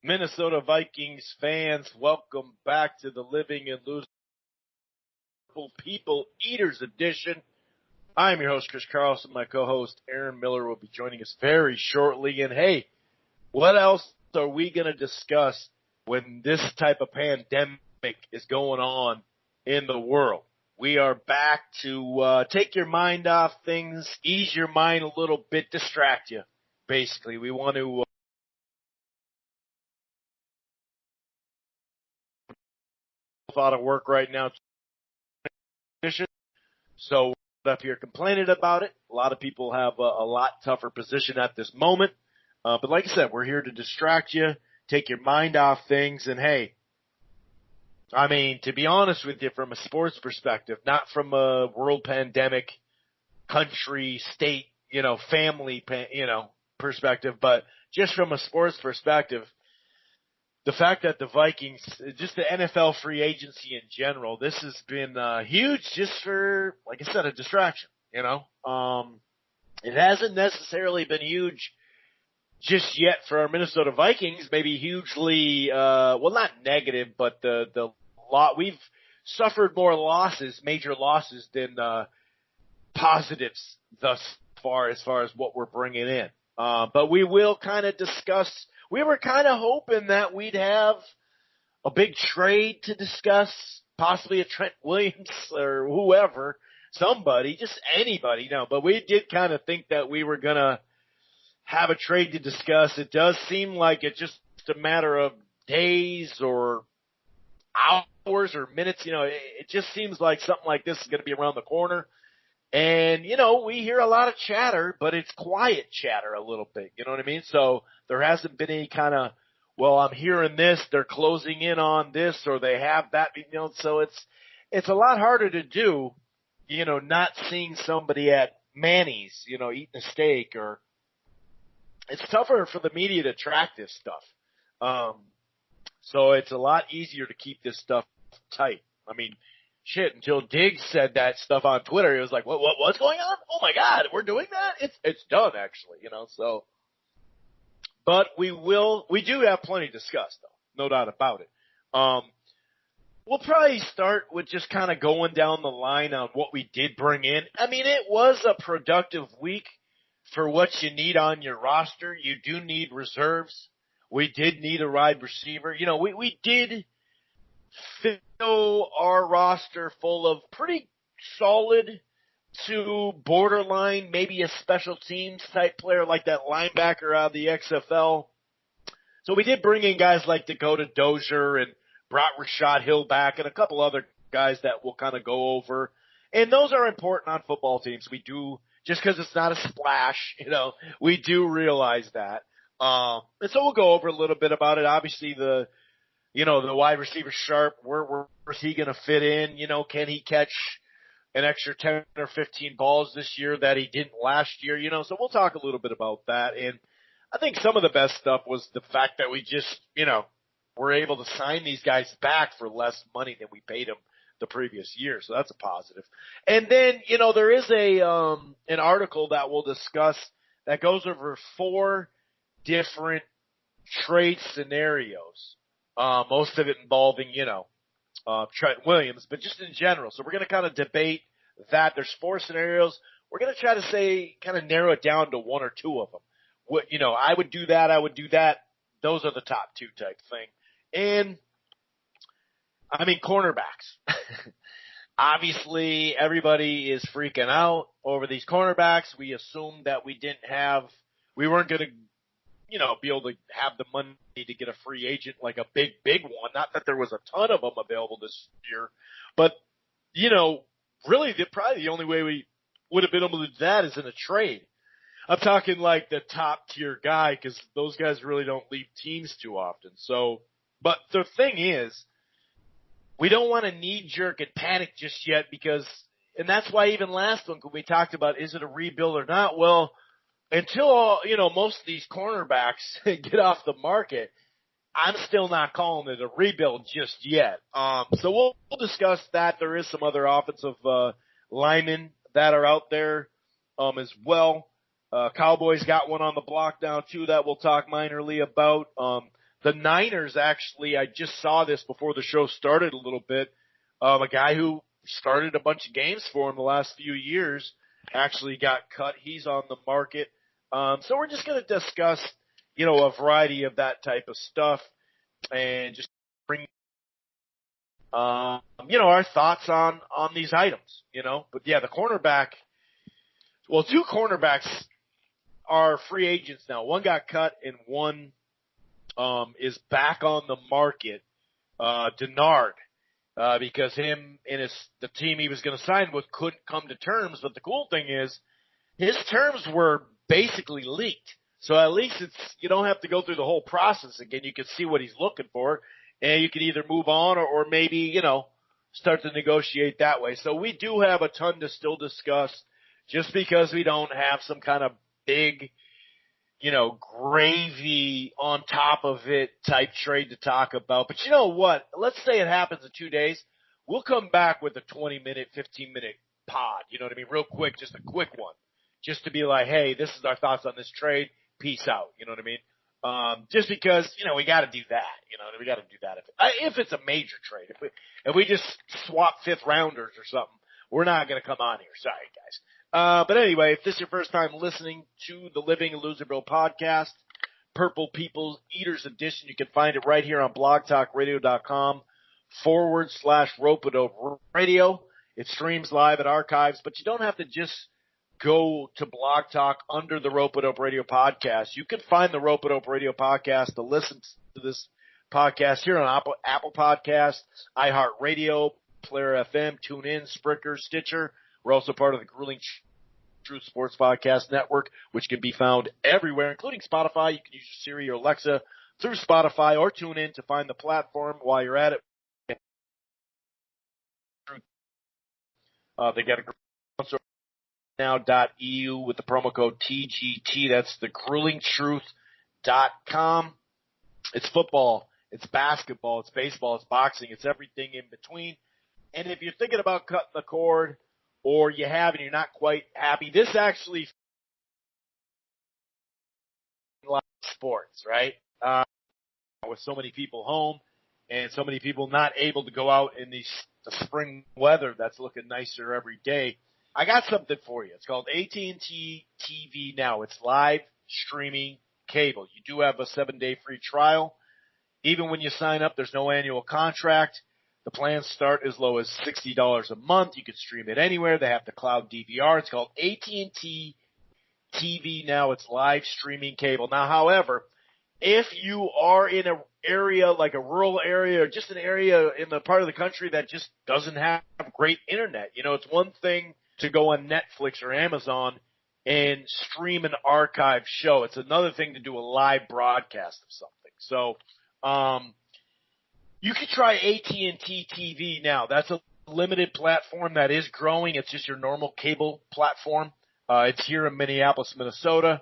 Minnesota Vikings fans, welcome back to the Living and Losing People Eaters edition. I'm your host, Chris Carlson. My co-host, Aaron Miller, will be joining us very shortly. And hey, what else are we going to discuss when this type of pandemic is going on in the world? We are back to take your mind off things, ease your mind a little bit, distract you. Basically, we want to out of work right now. So if you're complaining about it, a lot of people have a lot tougher position at this moment. But like I said, we're here to distract you, take your mind off things. And hey, I mean, to be honest with you, from a sports perspective, not from a world pandemic, country, state, family, perspective, but just from a sports perspective, the fact that the Vikings, just the NFL free agency in general, this has been huge just for, like I said, a distraction, It hasn't necessarily been huge just yet for our Minnesota Vikings, maybe hugely, not negative, but the lot, we've suffered more losses, major losses than positives thus far as what we're bringing in. But we will kind of discuss. We were kind of hoping that we'd have a big trade to discuss, possibly a Trent Williams or whoever, somebody, just anybody, but we did kind of think that we were going to have a trade to discuss. It does seem like it's just a matter of days or hours or minutes. It just seems like something like this is going to be around the corner. And, we hear a lot of chatter, but it's quiet chatter a little bit. You know what I mean? So there hasn't been any kind of, well, I'm hearing this, they're closing in on this, or they have that, so it's a lot harder to do, not seeing somebody at Manny's, eating a steak, or it's tougher for the media to track this stuff. So it's a lot easier to keep this stuff tight. I mean, shit, until Diggs said that stuff on Twitter, he was like, what's going on? Oh my God, we're doing that? It's done actually, so. But we do have plenty to discuss though, no doubt about it. We'll probably start with just kind of going down the line on what we did bring in. I mean, it was a productive week for what you need on your roster. You do need reserves. We did need a wide receiver. We did fill our roster full of pretty solid to borderline, maybe a special teams type player like that linebacker out of the XFL. So we did bring in guys like Dakota Dozier and brought Rashad Hill back and a couple other guys that we'll kind of go over. And those are important on football teams. We do, just because it's not a splash, we do realize that. And so we'll go over a little bit about it. Obviously the wide receiver Sharpe, where's he going to fit in? Can he catch an extra 10 or 15 balls this year that he didn't last year? So we'll talk a little bit about that. And I think some of the best stuff was the fact that we just, were able to sign these guys back for less money than we paid them the previous year. So that's a positive. And then, there is an article that we'll discuss that goes over 4 different trade scenarios. Most of it involving, Trent Williams, but just in general. So we're going to kind of debate that. There's 4 scenarios. We're going to try to kind of narrow it down to 1 or 2 of them. I would do that. I would do that. Those are the top 2 type thing. And I mean, cornerbacks. Obviously, everybody is freaking out over these cornerbacks. We assumed that we weren't going to, be able to have the money to get a free agent like a big one. Not that there was a ton of them available this year, but, really probably the only way we would have been able to do that is in a trade. I'm talking like the top tier guy, because those guys really don't leave teams too often. So, but the thing is, we don't want to knee jerk and panic just yet and that's why even last week when we talked about is it a rebuild or not, well, until, most of these cornerbacks get off the market, I'm still not calling it a rebuild just yet. So we'll discuss that. There is some other offensive linemen that are out there as well. Cowboys got one on the block now too that we'll talk minorly about. the Niners actually, I just saw this before the show started a little bit, a guy who started a bunch of games for him the last few years actually got cut. He's on the market. So we're just going to discuss, a variety of that type of stuff and just bring, our thoughts on these items, But yeah, the cornerback, well, two cornerbacks are free agents now. One got cut and one is back on the market, Denard, because him and the team he was going to sign with couldn't come to terms. But the cool thing is his terms were basically leaked. So at least you don't have to go through the whole process again. You can see what he's looking for and you can either move on or maybe, start to negotiate that way. So we do have a ton to still discuss just because we don't have some kind of big, gravy on top of it type trade to talk about. But you know what? Let's say it happens in 2 days. We'll come back with a 20-minute, 15-minute pod. You know what I mean? Real quick, just a quick one. Just to be like, hey, this is our thoughts on this trade. Peace out. You know what I mean? Just because, we got to do that. We got to do that if it's a major trade. If we just swap fifth rounders or something, we're not going to come on here. Sorry, guys. But anyway, if this is your first time listening to the Living in Loserville podcast, Purple People's Eaters Edition, you can find it right here on blogtalkradio.com/Rope-A-Dope Radio. It streams live at archives, but you don't have to just go to Blog Talk under the Rope-A-Dope Radio podcast. You can find the Rope-A-Dope Radio podcast to listen to this podcast here on Apple Podcasts, iHeartRadio, Player FM, TuneIn, Spreaker, Stitcher. We're also part of the Grueling Truth Sports Podcast Network, which can be found everywhere, including Spotify. You can use your Siri or Alexa through Spotify or TuneIn to find the platform. While you're at it, they got a now.eu with the promo code TGT. That's thegruelingtruth.com. It's football, it's basketball, it's baseball, it's boxing, it's everything in between. And if you're thinking about cutting the cord, or you have and you're not quite happy, this actually live sports, right? With so many people home and so many people not able to go out in the spring weather that's looking nicer every day, I got something for you. It's called AT&T TV Now. It's live streaming cable. You do have a 7-day free trial. Even when you sign up, there's no annual contract. The plans start as low as $60 a month. You can stream it anywhere. They have the cloud DVR. It's called AT&T TV Now. It's live streaming cable. Now, however, if you are in an area like a rural area or just an area in the part of the country that just doesn't have great internet, it's one thing to go on Netflix or Amazon and stream an archive show. It's another thing to do a live broadcast of something. So, you can try AT&T TV Now. That's a limited platform that is growing. It's just your normal cable platform. It's here in Minneapolis, Minnesota.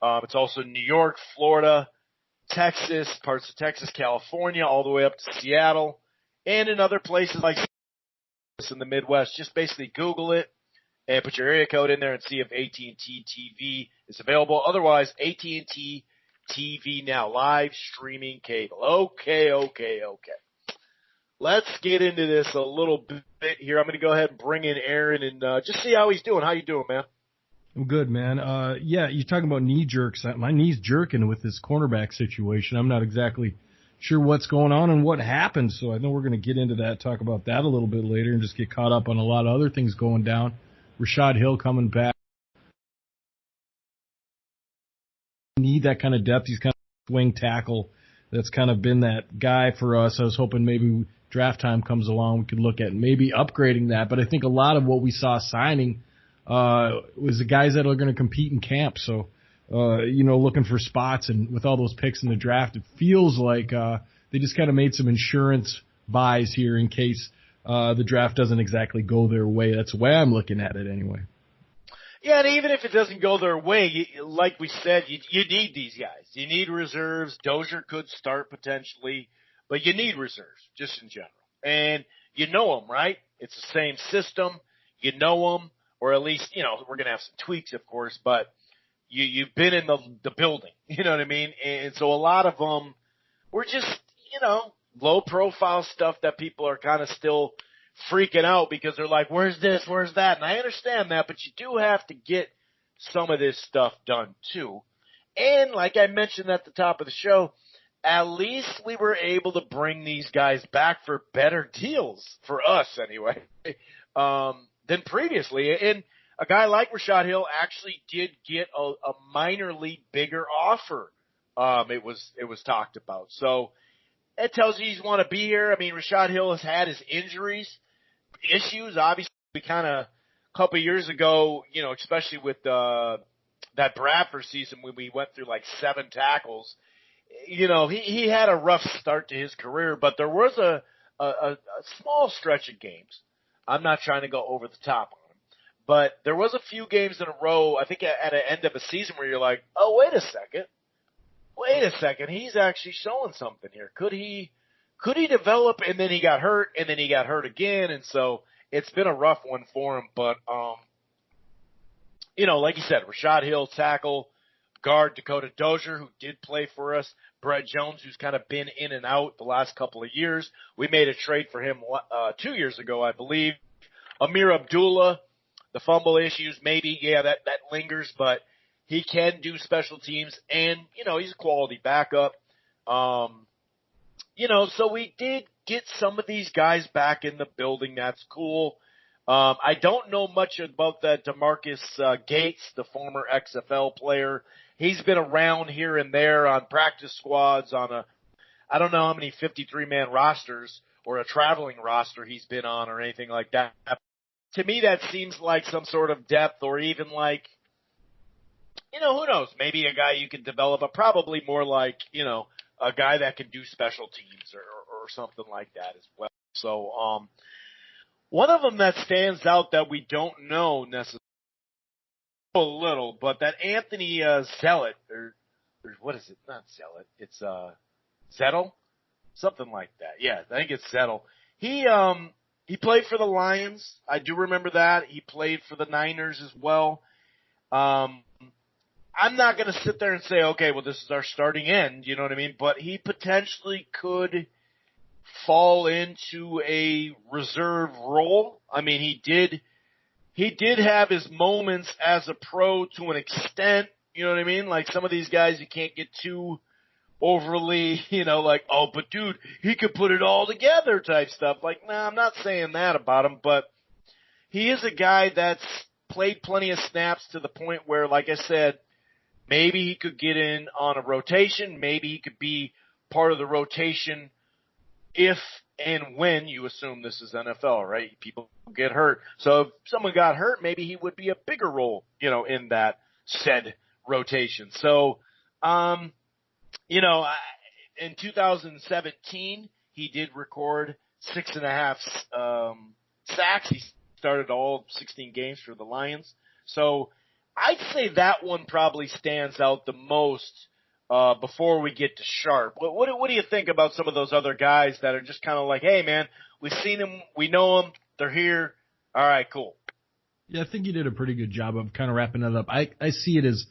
It's also in New York, Florida, Texas, parts of Texas, California, all the way up to Seattle, and in other places like in the Midwest. Just basically Google it and put your area code in there and see if AT&T TV is available. Otherwise, AT&T TV Now, live streaming cable. Okay. Let's get into this a little bit here. I'm going to go ahead and bring in Aaron and just see how he's doing. How you doing, man? I'm good, man. Yeah, you're talking about knee jerks. My knee's jerking with this cornerback situation. I'm not exactly sure what's going on and what happened, so I know we're going to get into that, talk about that a little bit later, and just get caught up on a lot of other things going down. Rashad Hill coming back. Need that kind of depth. He's kind of swing tackle. That's kind of been that guy for us. I was hoping maybe draft time comes along, we could look at maybe upgrading that. But I think a lot of what we saw signing was the guys that are going to compete in camp. So, looking for spots, and with all those picks in the draft, it feels like they just kind of made some insurance buys here in case the draft doesn't exactly go their way. That's the way I'm looking at it anyway. Yeah, and even if it doesn't go their way, like we said, you need these guys. You need reserves. Dozier could start potentially, but you need reserves just in general. And you know them, right? It's the same system. You know them, or at least, we're going to have some tweaks, of course, but you've been in the building. You know what I mean? And so a lot of them were just, low profile stuff that people are kind of still freaking out because they're like, where's this, where's that? And I understand that, but you do have to get some of this stuff done too. And like I mentioned at the top of the show, at least we were able to bring these guys back for better deals, for us anyway, than previously. And a guy like Rashad Hill actually did get a minor league bigger offer. It was talked about. So it tells you he's want to be here. I mean, Rashad Hill has had his issues. Obviously, we kind of a couple of years ago, especially with that Bradford season when we went through like 7 tackles, he had a rough start to his career, but there was a small stretch of games. I'm not trying to go over the top on him, but there was a few games in a row, I think at the end of a season where you're like, oh, wait a second, he's actually showing something here. Could he develop? And then he got hurt, and then he got hurt again, and so it's been a rough one for him. But like you said, Rashad Hill, tackle, guard Dakota Dozier, who did play for us, Brett Jones, who's kind of been in and out the last couple of years. We made a trade for him 2 years ago, I believe. Amir Abdullah, the fumble issues, maybe, that lingers, but he can do special teams, and, he's a quality backup. So we did get some of these guys back in the building. That's cool. I don't know much about that DeMarcus Gates, the former XFL player. He's been around here and there on practice squads I don't know how many 53-man rosters or a traveling roster he's been on or anything like that. To me, that seems like some sort of depth or even like, who knows, maybe a guy you can develop, but probably more like, a guy that can do special teams or something like that as well. So, one of them that stands out that we don't know necessarily a little, but that Anthony Zealot, or what is it? Not Zealot. It's Zettel, something like that. Yeah, I think it's Zettel. He played for the Lions. I do remember that. He played for the Niners as well. I'm not going to sit there and say, okay, well, this is our starting end, you know what I mean? But he potentially could fall into a reserve role. I mean, he did have his moments as a pro to an extent, you know what I mean? Like some of these guys, you can't get too overly, like, oh, but dude, he could put it all together type stuff. Like, nah, I'm not saying that about him, but he is a guy that's played plenty of snaps to the point where, like I said, maybe he could get in on a rotation. Maybe he could be part of the rotation if and when you assume this is NFL, right? People get hurt. So if someone got hurt, maybe he would be a bigger role, in that said rotation. So, in 2017, he did record 6.5 sacks. He started all 16 games for the Lions. So I'd say that one probably stands out the most before we get to Sharpe. What do you think about some of those other guys that are just kind of like, hey, man, we've seen them, we know them, they're here. All right, cool. Yeah, I think you did a pretty good job of kind of wrapping it up. I see it as,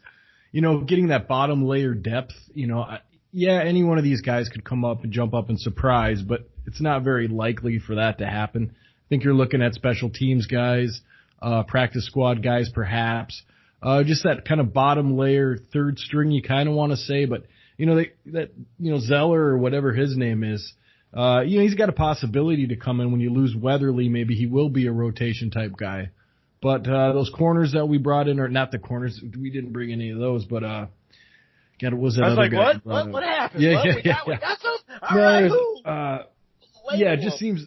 getting that bottom layer depth. Any one of these guys could come up and jump up and surprise, but it's not very likely for that to happen. I think you're looking at special teams guys, practice squad guys perhaps. Just that kind of bottom layer, third string you kind of want to say, but, Zeller or whatever his name is, he's got a possibility to come in when you lose Weatherly. Maybe he will be a rotation type guy. But those corners that we brought in, or not the corners, we didn't bring any of those, but God, was that I was other like, guy? What happened? Yeah, We got those? All right, who? It just seems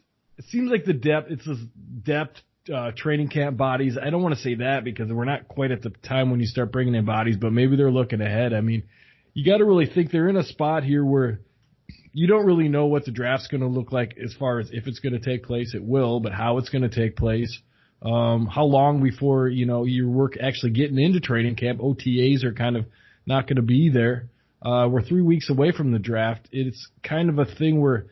like the depth, it's this depth training camp bodies. I don't want to say that because we're not quite at the time when you start bringing in bodies, but maybe they're looking ahead. I mean, you got to really think they're in a spot here where you don't really know what the draft's going to look like as far as if it's going to take place. It will, but how it's going to take place. How long before, your work actually getting into training camp. OTAs are kind of not going to be there. We're 3 weeks away from the draft. It's kind of a thing where,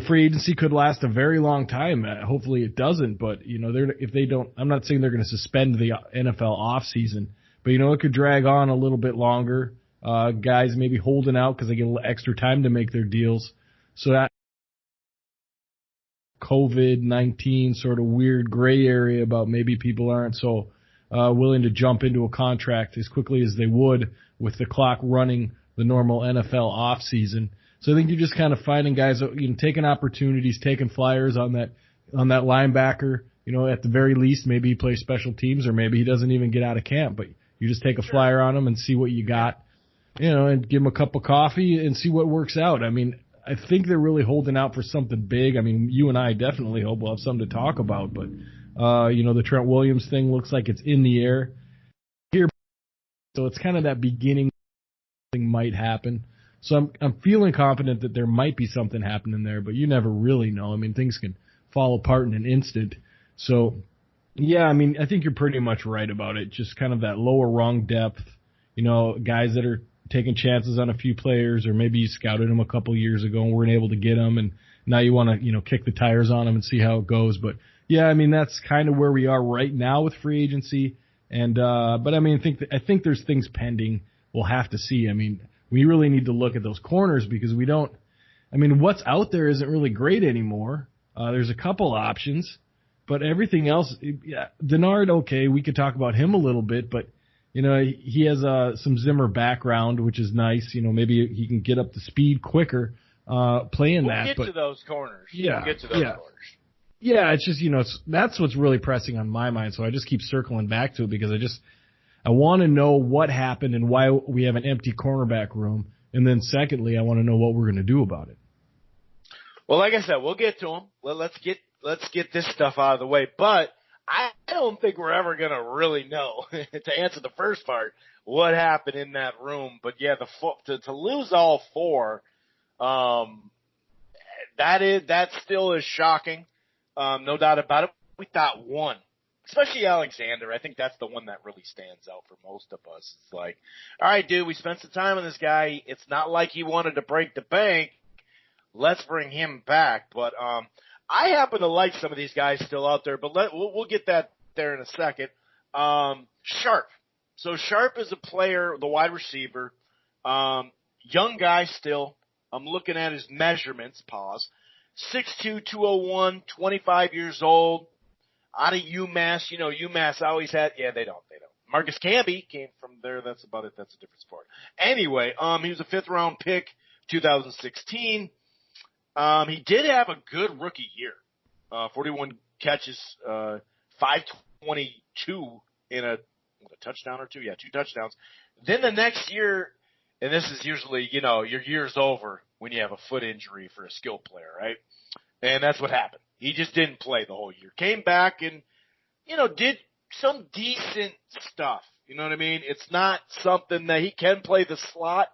free agency could last a very long time. Hopefully it doesn't, but, if they don't, I'm not saying they're going to suspend the NFL off season, but, it could drag on a little bit longer. guys maybe holding out because they get a little extra time to make their deals. So that COVID-19 sort of weird gray area about maybe people aren't so willing to jump into a contract as quickly as they would with the clock running the normal NFL off season. So I think you're just kind of finding guys, taking opportunities, taking flyers on that linebacker. At the very least, maybe he plays special teams, or maybe he doesn't even get out of camp. But you just take a flyer on him and see what you got, and give him a cup of coffee and see what works out. I mean, I think they're really holding out for something big. I mean, you and I definitely hope we'll have something to talk about. But the Trent Williams thing looks like it's in the air here, so it's kind of that beginning thing might happen. So I'm feeling confident that there might be something happening there, but you never really know. I mean, things can fall apart in an instant. So, yeah, I mean, I think you're pretty much right about it. Just kind of that lower rung depth, guys that are taking chances on a few players, or maybe you scouted them a couple years ago and weren't able to get them, and now you want to, kick the tires on them and see how it goes. But, yeah, I mean, that's kind of where we are right now with free agency. And but, I mean, I think there's things pending. We'll have to see. I mean, we really need to look at those corners because what's out there isn't really great anymore. There's a couple options, but everything else, Denard, okay, we could talk about him a little bit, but, he has some Zimmer background, which is nice. Maybe he can get up to speed quicker playing that. We'll get to those corners. Yeah. We'll get to those corners. Yeah, it's just, that's what's really pressing on my mind, so I just keep circling back to it because I want to know what happened and why we have an empty cornerback room. And then secondly, I want to know what we're going to do about it. Well, like I said, we'll get to them. Let's get this stuff out of the way. But I don't think we're ever going to really know, to answer the first part, what happened in that room. But yeah, to lose all four, that still is shocking. No doubt about it. We thought one. Especially Alexander. I think that's the one that really stands out for most of us. It's like, all right, dude, we spent some time on this guy. It's not like he wanted to break the bank. Let's bring him back. But I happen to like some of these guys still out there, but we'll get that there in a second. Sharpe. So Sharpe is a player, the wide receiver, young guy still. I'm looking at his measurements. Pause. 6'2", 201, 25 years old. Out of UMass, UMass always had, they don't. Marcus Camby came from there. That's about it. That's a different sport. Anyway, he was a 5th round pick, 2016. He did have a good rookie year. 41 catches, 522 in a touchdown or two. Yeah, 2 touchdowns. Then the next year, and this is usually, your year's over when you have a foot injury for a skill player, right? And that's what happened. He just didn't play the whole year. Came back and, did some decent stuff. You know what I mean? It's not something that he can play the slot.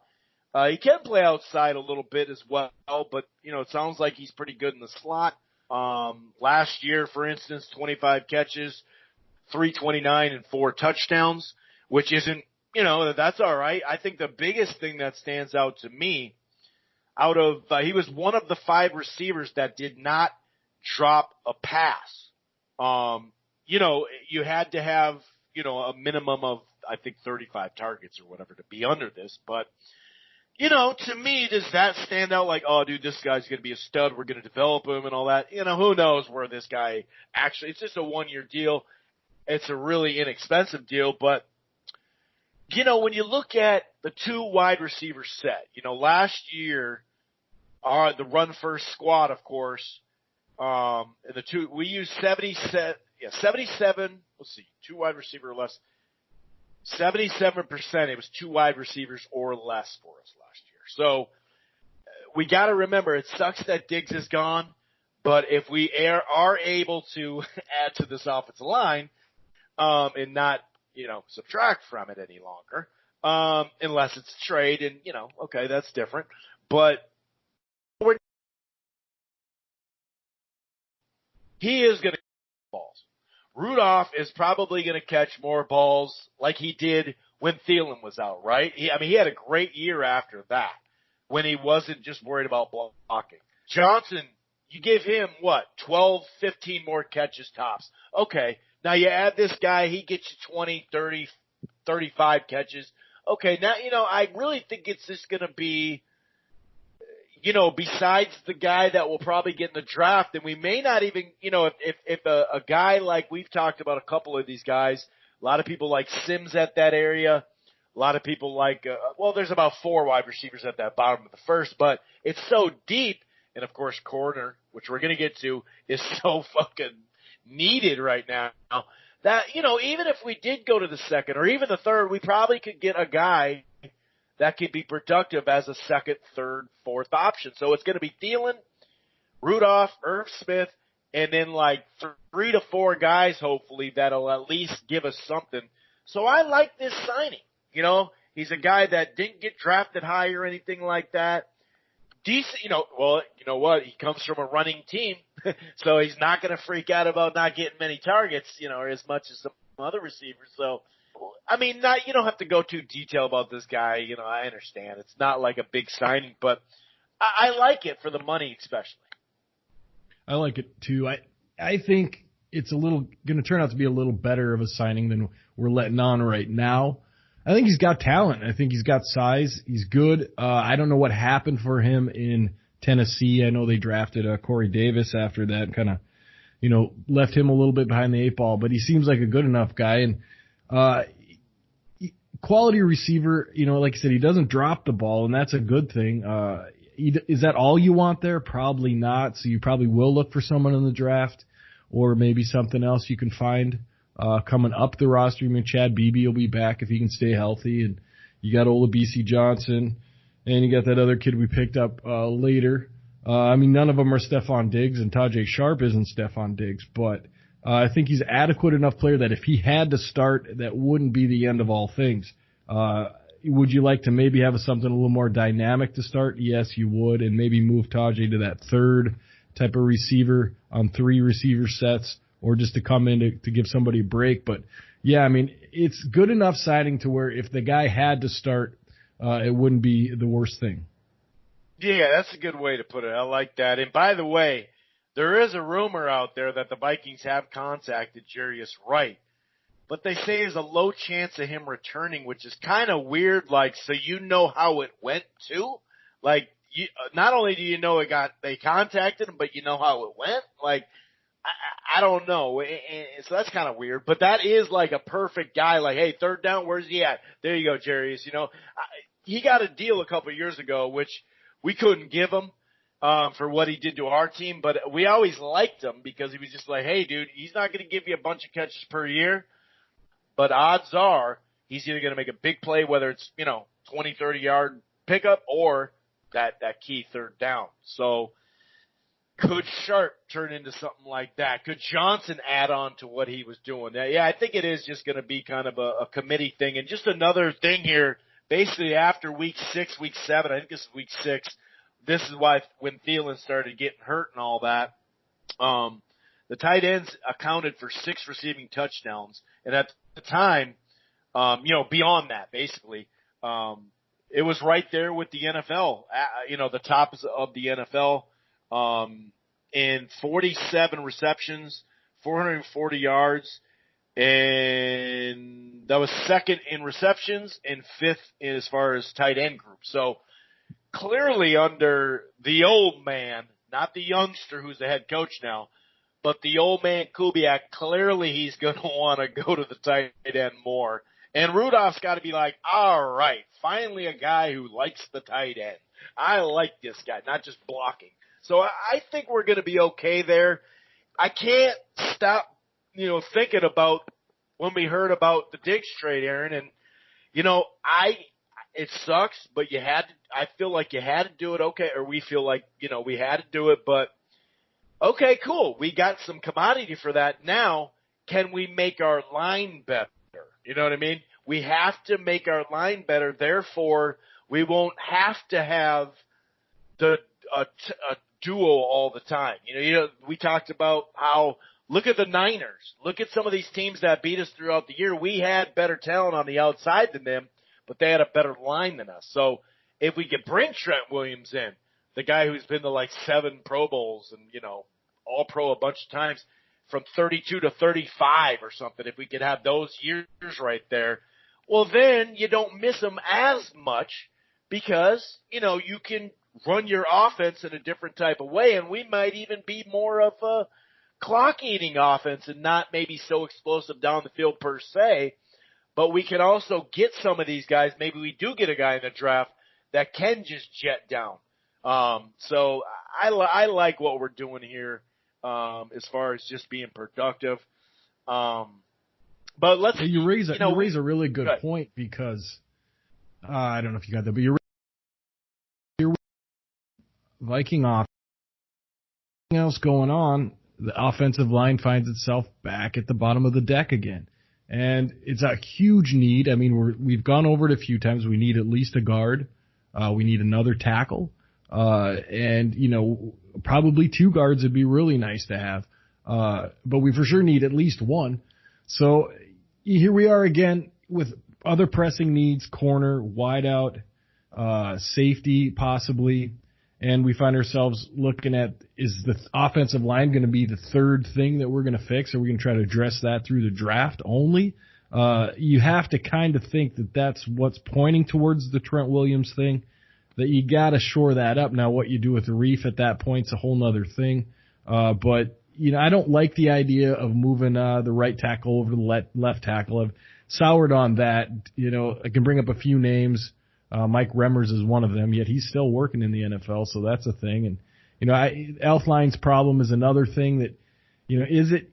He can play outside a little bit as well, but, it sounds like he's pretty good in the slot. Last year, for instance, 25 catches, 329 and 4 touchdowns, which isn't, that's all right. I think the biggest thing that stands out to me he was one of the 5 receivers that did not drop a pass. You had to have, a minimum of, I think, 35 targets or whatever to be under this. But, to me, does that stand out like, oh, dude, this guy's going to be a stud. We're going to develop him and all that. Who knows where this guy actually – it's just a 1-year deal. It's a really inexpensive deal. But, when you look at the 2 wide receiver set, last year, the run-first squad, of course, and the 2 – we used 77 – let's see, 2 wide receiver or less. 77%, it was 2 wide receivers or less for us last year. So we got to remember, it sucks that Diggs is gone, but if we are able to add to this offensive line and not, subtract from it any longer, unless it's trade and, okay, that's different. But he is going to catch balls. Rudolph is probably going to catch more balls like he did when Thielen was out, right? He had a great year after that when he wasn't just worried about blocking. Johnson, you give him, 12, 15 more catches tops. Okay, now you add this guy, he gets you 20, 30, 35 catches. okay, now, I really think it's just going to be, besides the guy that will probably get in the draft, and we may not even, if a guy like we've talked about a couple of these guys, a lot of people like Sims at that area. A lot of people like, there's about 4 wide receivers at that bottom of the first, but it's so deep. And of course, corner, which we're going to get to, is so fucking needed right now that, even if we did go to the second or even the third, we probably could get a guy that could be productive as a second, third, fourth option. So it's going to be Thielen, Rudolph, Irv Smith, and then like 3 to 4 guys, hopefully, that'll at least give us something. So I like this signing. He's a guy that didn't get drafted high or anything like that. Decent, you know what? He comes from a running team, so he's not going to freak out about not getting many targets, or as much as some other receivers. So, I mean, you don't have to go too detailed about this guy. I understand. It's not like a big signing, but I like it for the money, especially. I like it too. I think it's going to turn out to be a little better of a signing than we're letting on right now. I think he's got talent. I think he's got size. He's good. I don't know what happened for him in Tennessee. I know they drafted Corey Davis after that and kind of, left him a little bit behind the 8 ball, but he seems like a good enough guy. And quality receiver, like I said, he doesn't drop the ball, and that's a good thing. Is that all you want there? Probably not. So you probably will look for someone in the draft or maybe something else you can find. Coming up the roster, Chad Beebe will be back if he can stay healthy, and you got Olabisi Johnson, and you got that other kid we picked up later. None of them are Stephon Diggs, and Tajae Sharpe isn't Stephon Diggs, but I think he's adequate enough player that if he had to start, that wouldn't be the end of all things. Would you like to maybe have something a little more dynamic to start? Yes, you would, and maybe move Tajae to that third type of receiver on 3 receiver sets, or just to come in to give somebody a break. But, yeah, it's good enough signing to where if the guy had to start, it wouldn't be the worst thing. Yeah, that's a good way to put it. I like that. And, by the way, there is a rumor out there that the Vikings have contacted Jarius Wright. But they say there's a low chance of him returning, which is kind of weird. Like, so how it went, too? Like, not only do they contacted him, but how it went? Like, I don't know. So that's kind of weird. But that is like a perfect guy. Like, hey, third down, where's he at? There you go, Jarius. He got a deal a couple of years ago, which we couldn't give him for what he did to our team. But we always liked him because he was just like, hey, dude, he's not going to give you a bunch of catches per year. But odds are he's either going to make a big play, whether it's, 20, 30-yard pickup or that key third down. So could Sharpe turn into something like that? Could Johnson add on to what he was doing? Yeah, I think it is just going to be kind of a committee thing. And just another thing here, basically after week 6, week 7, I think this is week 6, this is why when Thielen started getting hurt and all that, the tight ends accounted for 6 receiving touchdowns. And at the time, beyond that, basically, it was right there with the NFL, the tops of the NFL. In 47 receptions, 440 yards, and that was second in receptions and 5th as far as tight end group. So clearly under the old man, not the youngster who's the head coach now, but the old man Kubiak, clearly he's going to want to go to the tight end more. And Rudolph's got to be like, all right, finally a guy who likes the tight end. I like this guy, not just blocking. So I think we're going to be okay there. I can't stop, thinking about when we heard about the Diggs trade, Aaron, and, it sucks, but I feel like you had to do it, okay, or we feel like, we had to do it, but okay, cool. We got some commodity for that. Now, can we make our line better? You know what I mean? We have to make our line better. Therefore, we won't have to have a duo all the time. We talked about how, look at the Niners. Look at some of these teams that beat us throughout the year. We had better talent on the outside than them, but they had a better line than us. So if we could bring Trent Williams in, the guy who's been to like 7 Pro Bowls and, all pro a bunch of times, from 32 to 35 or something, if we could have those years right there, well, then you don't miss them as much because, you can run your offense in a different type of way, and we might even be more of a clock-eating offense and not maybe so explosive down the field per se, but we can also get some of these guys. Maybe we do get a guy in the draft that can just jet down. So I like what we're doing here as far as just being productive. But you raise a really good point because I don't know if you got that, but your Viking offense, anything else going on, the offensive line finds itself back at the bottom of the deck again. And it's a huge need. I mean, we've gone over it a few times. We need at least a guard. We need another tackle. And, probably 2 guards would be really nice to have. But we for sure need at least one. So here we are again with other pressing needs, corner, wideout, safety possibly. And we find ourselves looking at, is the offensive line going to be the third thing that we're going to fix? Are we going to try to address that through the draft only? You have to kind of think that that's what's pointing towards the Trent Williams thing, that you got to shore that up. Now, what you do with the Reef at that point is a whole nother thing. But, I don't like the idea of moving the right tackle over to the left tackle. I've soured on that. I can bring up a few names. Mike Remmers is one of them, yet he's still working in the NFL, so that's a thing. And, Elflein's problem is another thing that,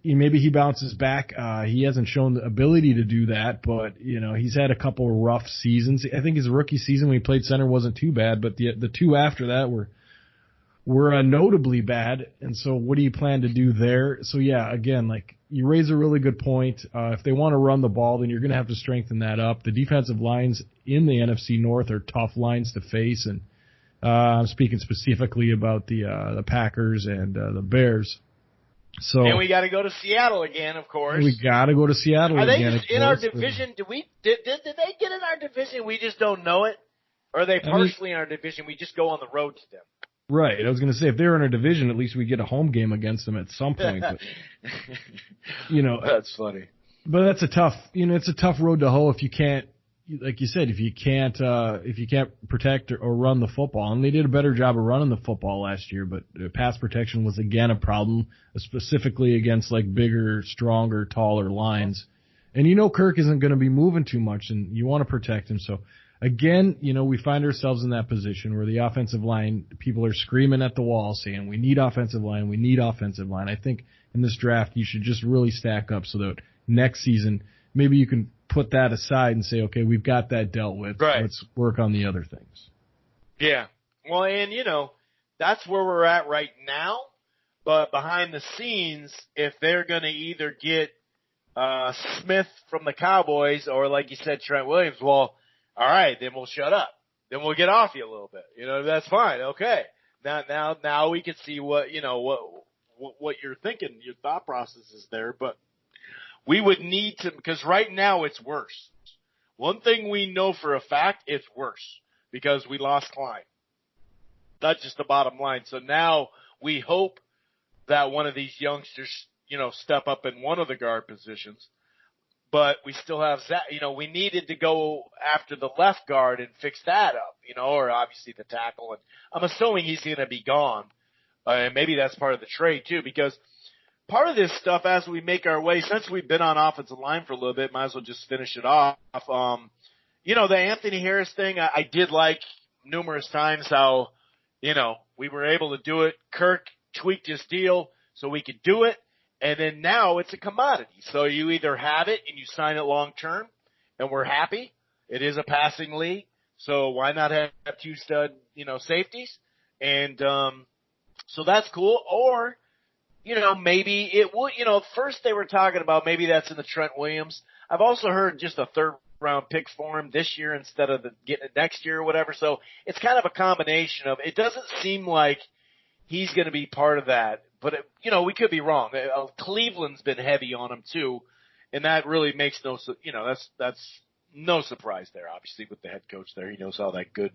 maybe he bounces back. He hasn't shown the ability to do that, but, he's had a couple of rough seasons. I think his rookie season when he played center wasn't too bad, but the 2 after that were notably bad. And so what do you plan to do there? So yeah, again, you raise a really good point. If they want to run the ball, then you're going to have to strengthen that up. The defensive lines in the NFC North are tough lines to face. And, I'm speaking specifically about the Packers and, the Bears. So. And we got to go to Seattle again, of course. We got to go to Seattle again. Are they in our division? Did they get in our division? We just don't know it? Or are they partially in our division? We just go on the road to them. Right. I was going to say, if they're in our division, at least we get a home game against them at some point. But, that's funny. But that's it's a tough road to hoe if you can't, like you said, if you can't protect or run the football. And they did a better job of running the football last year, but pass protection was again a problem, specifically against bigger, stronger, taller lines. And Kirk isn't going to be moving too much, and you want to protect him. So again, we find ourselves in that position where the offensive line, people are screaming at the wall saying, we need offensive line, we need offensive line. I think in this draft you should just really stack up so that next season maybe you can put that aside and say, okay, we've got that dealt with. Right. Let's work on the other things. Yeah. Well, and, that's where we're at right now. But behind the scenes, if they're going to either get Smith from the Cowboys or, like you said, Trent Williams, well, all right, then we'll shut up. Then we'll get off you a little bit. That's fine. Okay. Now we can see what you're thinking, your thought process is there, but we would need to, because right now it's worse. One thing we know for a fact, it's worse because we lost Klein. That's just the bottom line. So now we hope that one of these youngsters, step up in one of the guard positions. But we still have Zach. We needed to go after the left guard and fix that up, or obviously the tackle. And I'm assuming he's going to be gone. And maybe that's part of the trade too, because part of this stuff as we make our way, since we've been on offensive line for a little bit, might as well just finish it off. The Anthony Harris thing, I did like numerous times how, we were able to do it. Kirk tweaked his deal so we could do it. And then now it's a commodity. So you either have it and you sign it long term and we're happy. It is a passing league. So why not have 2 stud, safeties? And, so that's cool. Or, maybe it would, first they were talking about maybe that's in the Trent Williams. I've also heard just a 3rd round pick for him this year instead of getting it next year or whatever. So it's kind of a combination of, it doesn't seem like he's going to be part of that. But, we could be wrong. Cleveland's been heavy on him, too, and that really makes that's no surprise there, obviously, with the head coach there. He knows how that good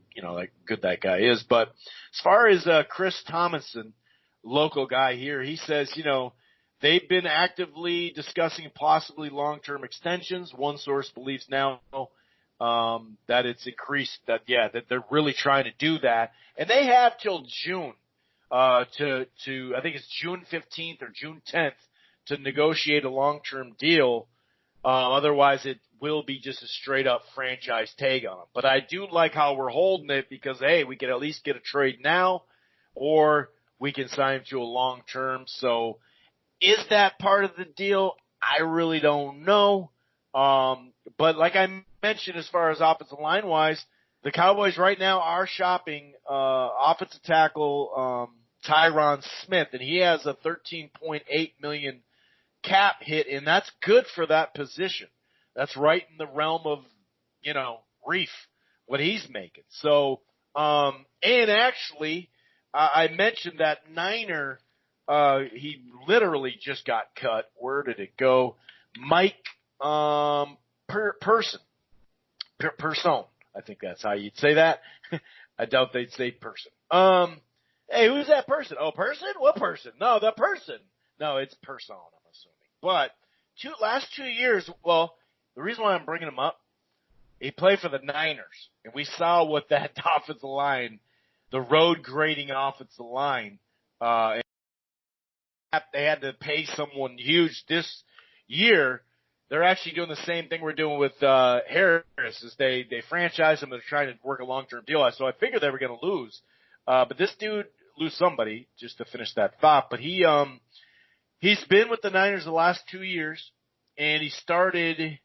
that guy is. But as far as Chris Thomason, local guy here, he says, they've been actively discussing possibly long-term extensions. One source believes now that it's increased, that they're really trying to do that. And they have till June, I think it's June 15th or June 10th to negotiate a long-term deal. Otherwise it will be just a straight up franchise tag on them. But I do like how we're holding it because, hey, we can at least get a trade now or we can sign him to a long term. So is that part of the deal? I really don't know. But like I mentioned, as far as offensive line wise, the Cowboys right now are shopping, offensive tackle, Tyron Smith, and he has a $13.8 million cap hit, and that's good for that position. That's right in the realm of, Reef, what he's making. So, and actually, I mentioned that Niner, he literally just got cut. Where did it go? Mike, Person. I think that's how you'd say that. I doubt they'd say Person. Hey, who's that person? Oh, Person? What person? No, the person. No, it's Person, I'm assuming. But last 2 years, well, the reason why I'm bringing him up, he played for the Niners, and we saw what that offensive line, the road grading offensive line, and they had to pay someone huge this year. They're actually doing the same thing we're doing with Harris, is they franchise him and they're trying to work a long-term deal. So I figured they were going to lose. But this dude lose somebody, just to finish that thought. But he's been with the Niners the last 2 years, and he's in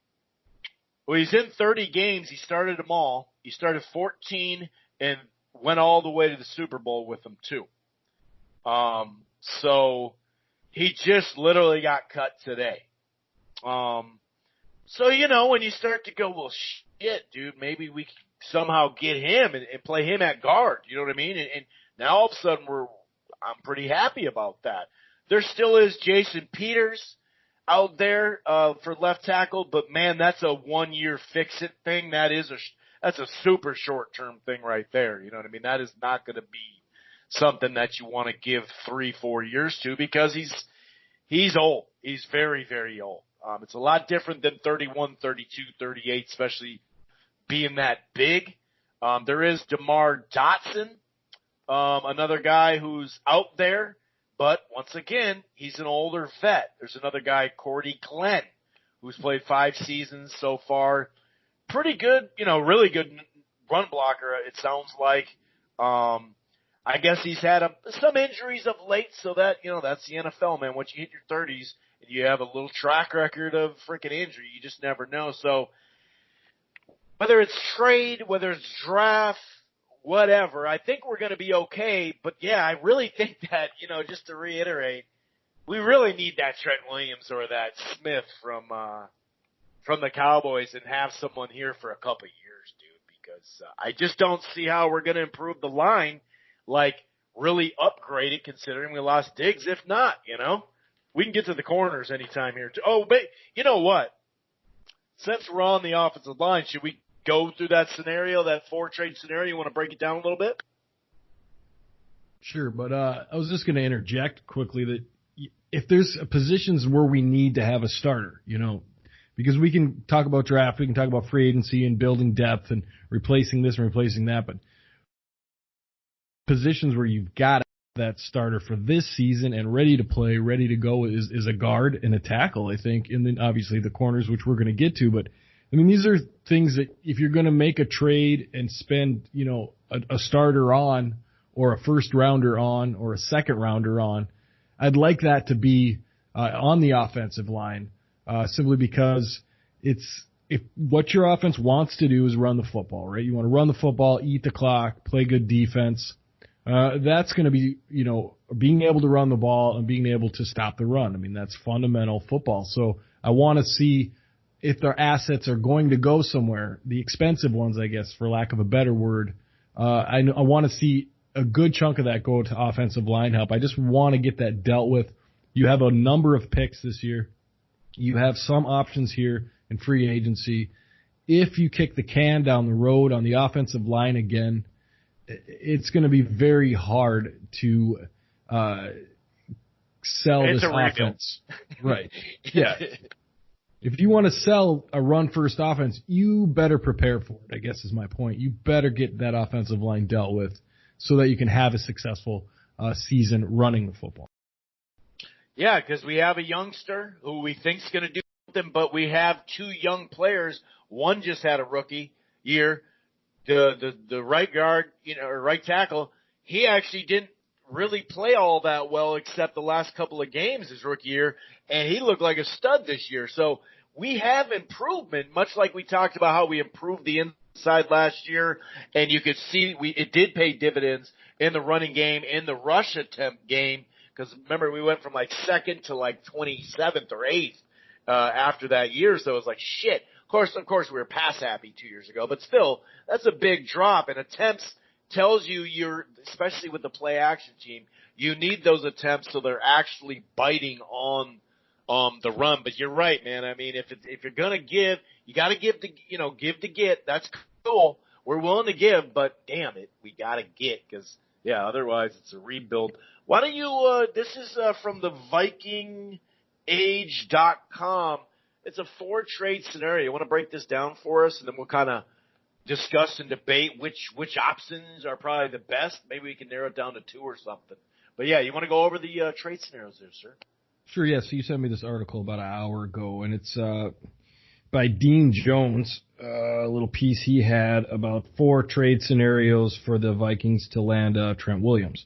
30 games. He started them all. He started 14 and went all the way to the Super Bowl with them too. So he just literally got cut today. So, when you start to go, well, shit, dude, maybe we can somehow get him and play him at guard. You know what I mean? And now all of a sudden I'm pretty happy about that. There still is Jason Peters out there, for left tackle, but man, that's a 1 year fix it thing. That's a super short term thing right there. You know what I mean? That is not going to be something that you want to give 3-4 years to because he's old. He's very, very old. It's a lot different than 31, 32, 38, especially being that big. There is DeMar Dotson, another guy who's out there, but once again, he's an older vet. There's another guy, Cordy Glenn, who's played 5 seasons so far. Pretty good, really good run blocker, it sounds like. I guess he's had some injuries of late, so that, that's the NFL, man. Once you hit your 30s and you have a little track record of freaking injury, you just never know. So whether it's trade, whether it's draft, whatever, I think we're going to be okay. But, yeah, I really think that, just to reiterate, we really need that Trent Williams or that Smith from the Cowboys and have someone here for a couple of years, dude, because I just don't see how we're going to improve the line. Like, really upgrade it considering we lost Diggs. If not, we can get to the corners anytime here. Oh, but you know what? Since we're on the offensive line, should we go through that scenario, that 4-trade scenario? You want to break it down a little bit? Sure, but I was just going to interject quickly that if there's positions where we need to have a starter, because we can talk about draft, we can talk about free agency and building depth and replacing this and replacing that, but positions where you've got that starter for this season and ready to play, ready to go is a guard and a tackle, I think, and then obviously the corners, which we're going to get to. But, I mean, these are things that if you're going to make a trade and spend, a starter on or a first-rounder on or a second-rounder on, I'd like that to be on the offensive line simply because if what your offense wants to do is run the football, right? You want to run the football, eat the clock, play good defense. That's going to be, being able to run the ball and being able to stop the run. I mean, that's fundamental football. So I want to see if their assets are going to go somewhere, the expensive ones, I guess, for lack of a better word. I want to see a good chunk of that go to offensive line help. I just want to get that dealt with. You have a number of picks this year. You have some options here in free agency. If you kick the can down the road on the offensive line again, it's going to be very hard to sell this offense. Right. Yeah. if you want to sell a run-first offense, you better prepare for it, I guess is my point. You better get that offensive line dealt with so that you can have a successful season running the football. Yeah, because we have a youngster who we think's going to do something, but we have two young players. One just had a rookie year. The right guard, or right tackle, he actually didn't really play all that well except the last couple of games his rookie year, and he looked like a stud this year. So we have improvement, much like we talked about how we improved the inside last year, and you could see it did pay dividends in the running game, in the rush attempt game, because remember, we went from like second to like 27th or 8th after that year, so it was like shit. Of course, we were pass happy 2 years ago, but still, that's a big drop. And attempts tells you especially with the play action team, you need those attempts so they're actually biting on the run. But you're right, man. I mean, if you're gonna give, you got to give to get. That's cool. We're willing to give, but damn it, we got to get because otherwise it's a rebuild. Why don't you? This is from the VikingAge.com. It's a 4-trade scenario. You want to break this down for us, and then we'll kind of discuss and debate which options are probably the best. Maybe we can narrow it down to 2 or something. But yeah, you want to go over the trade scenarios there, sir? Sure, yeah. So you sent me this article about an hour ago, and it's by Dean Jones, a little piece he had about 4 trade scenarios for the Vikings to land Trent Williams.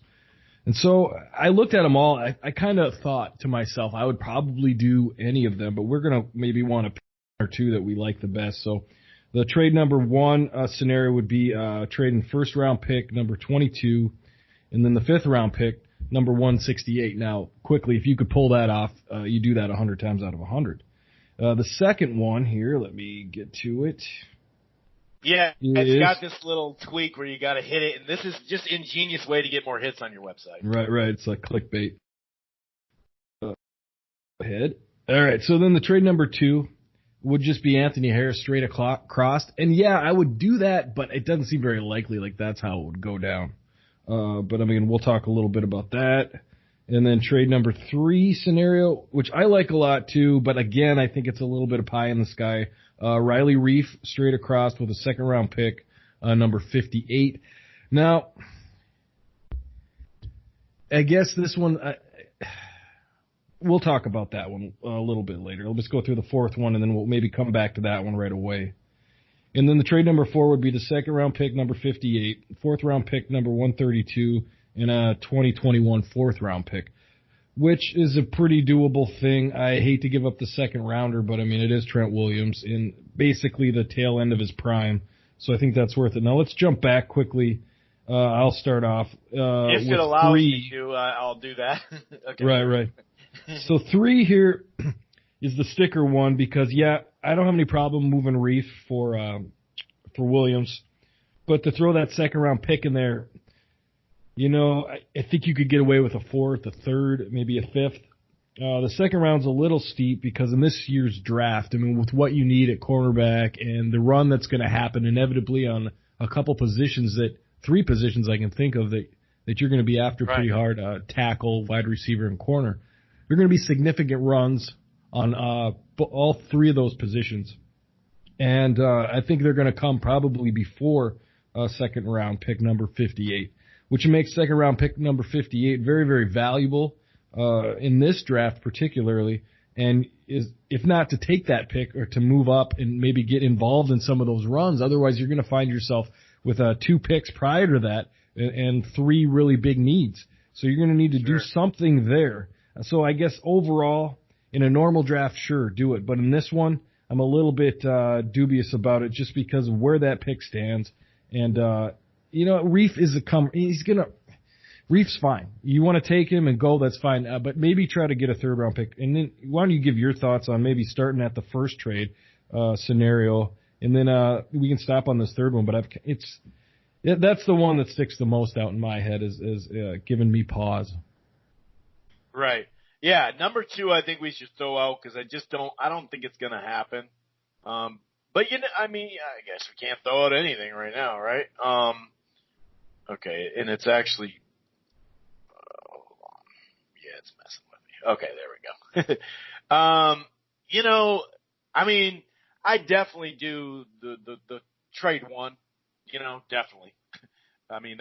And so I looked at them all. I kind of thought to myself I would probably do any of them, but we're going to maybe want to pick 1 or 2 that we like the best. So the trade number 1 scenario would be trading first-round pick number 22 and then the 5th-round pick number 168. Now, quickly, if you could pull that off, you do that 100 times out of 100. The second one here, let me get to it. Yeah, it's got this little tweak where you got to hit it, and this is just ingenious way to get more hits on your website. Right. It's like clickbait. Ahead. All right, so then the trade number 2 would just be Anthony Harris straight across. And yeah, I would do that, but it doesn't seem very likely like that's how it would go down. But I mean, we'll talk a little bit about that. And then trade number 3 scenario, which I like a lot too, but again, I think it's a little bit of pie in the sky. Riley Reef straight across with a 2nd-round pick, number 58. Now, I guess this one, we'll talk about that one a little bit later. Let's go through the 4th one, and then we'll maybe come back to that one right away. And then the trade number 4 would be the 2nd-round pick, number 58, 4th-round pick, number 132, and a 2021 4th-round pick, which is a pretty doable thing. I hate to give up the 2nd-rounder, but, I mean, it is Trent Williams in basically the tail end of his prime, so I think that's worth it. Now, let's jump back quickly. I'll start off if with it allows 3. me to, I'll do that. Okay. Right. So 3 here is the sticker one because, yeah, I don't have any problem moving Reef for Williams, but to throw that 2nd-round pick in there, I think you could get away with a 4th, a 3rd, maybe a 5th. The 2nd round's a little steep because in this year's draft, I mean, with what you need at cornerback and the run that's going to happen inevitably on a couple positions 3 positions I can think of that you're going to be after pretty hard, tackle, wide receiver, and corner. There are going to be significant runs on all 3 of those positions. And I think they're going to come probably before 2nd-round pick number 58, which makes 2nd-round pick number 58 very, very valuable in this draft particularly, and is if not to take that pick or to move up and maybe get involved in some of those runs. Otherwise, you're going to find yourself with 2 picks prior to that and 3 really big needs. So you're going to need to do something there. So I guess overall, in a normal draft, sure, do it. But in this one, I'm a little bit dubious about it just because of where that pick stands. And, Reef is Reef's fine. You want to take him and go, that's fine. But maybe try to get a 3rd-round pick. And then why don't you give your thoughts on maybe starting at the first trade scenario, and then we can stop on this 3rd one. But that's the one that sticks the most out in my head is giving me pause. Right. Yeah, number 2 I think we should throw out because I don't think it's going to happen. But, I guess we can't throw out anything right now, right? Okay, and it's actually, hold on. Yeah, it's messing with me. Okay, there we go. I mean, I definitely do the trade one, definitely. I mean,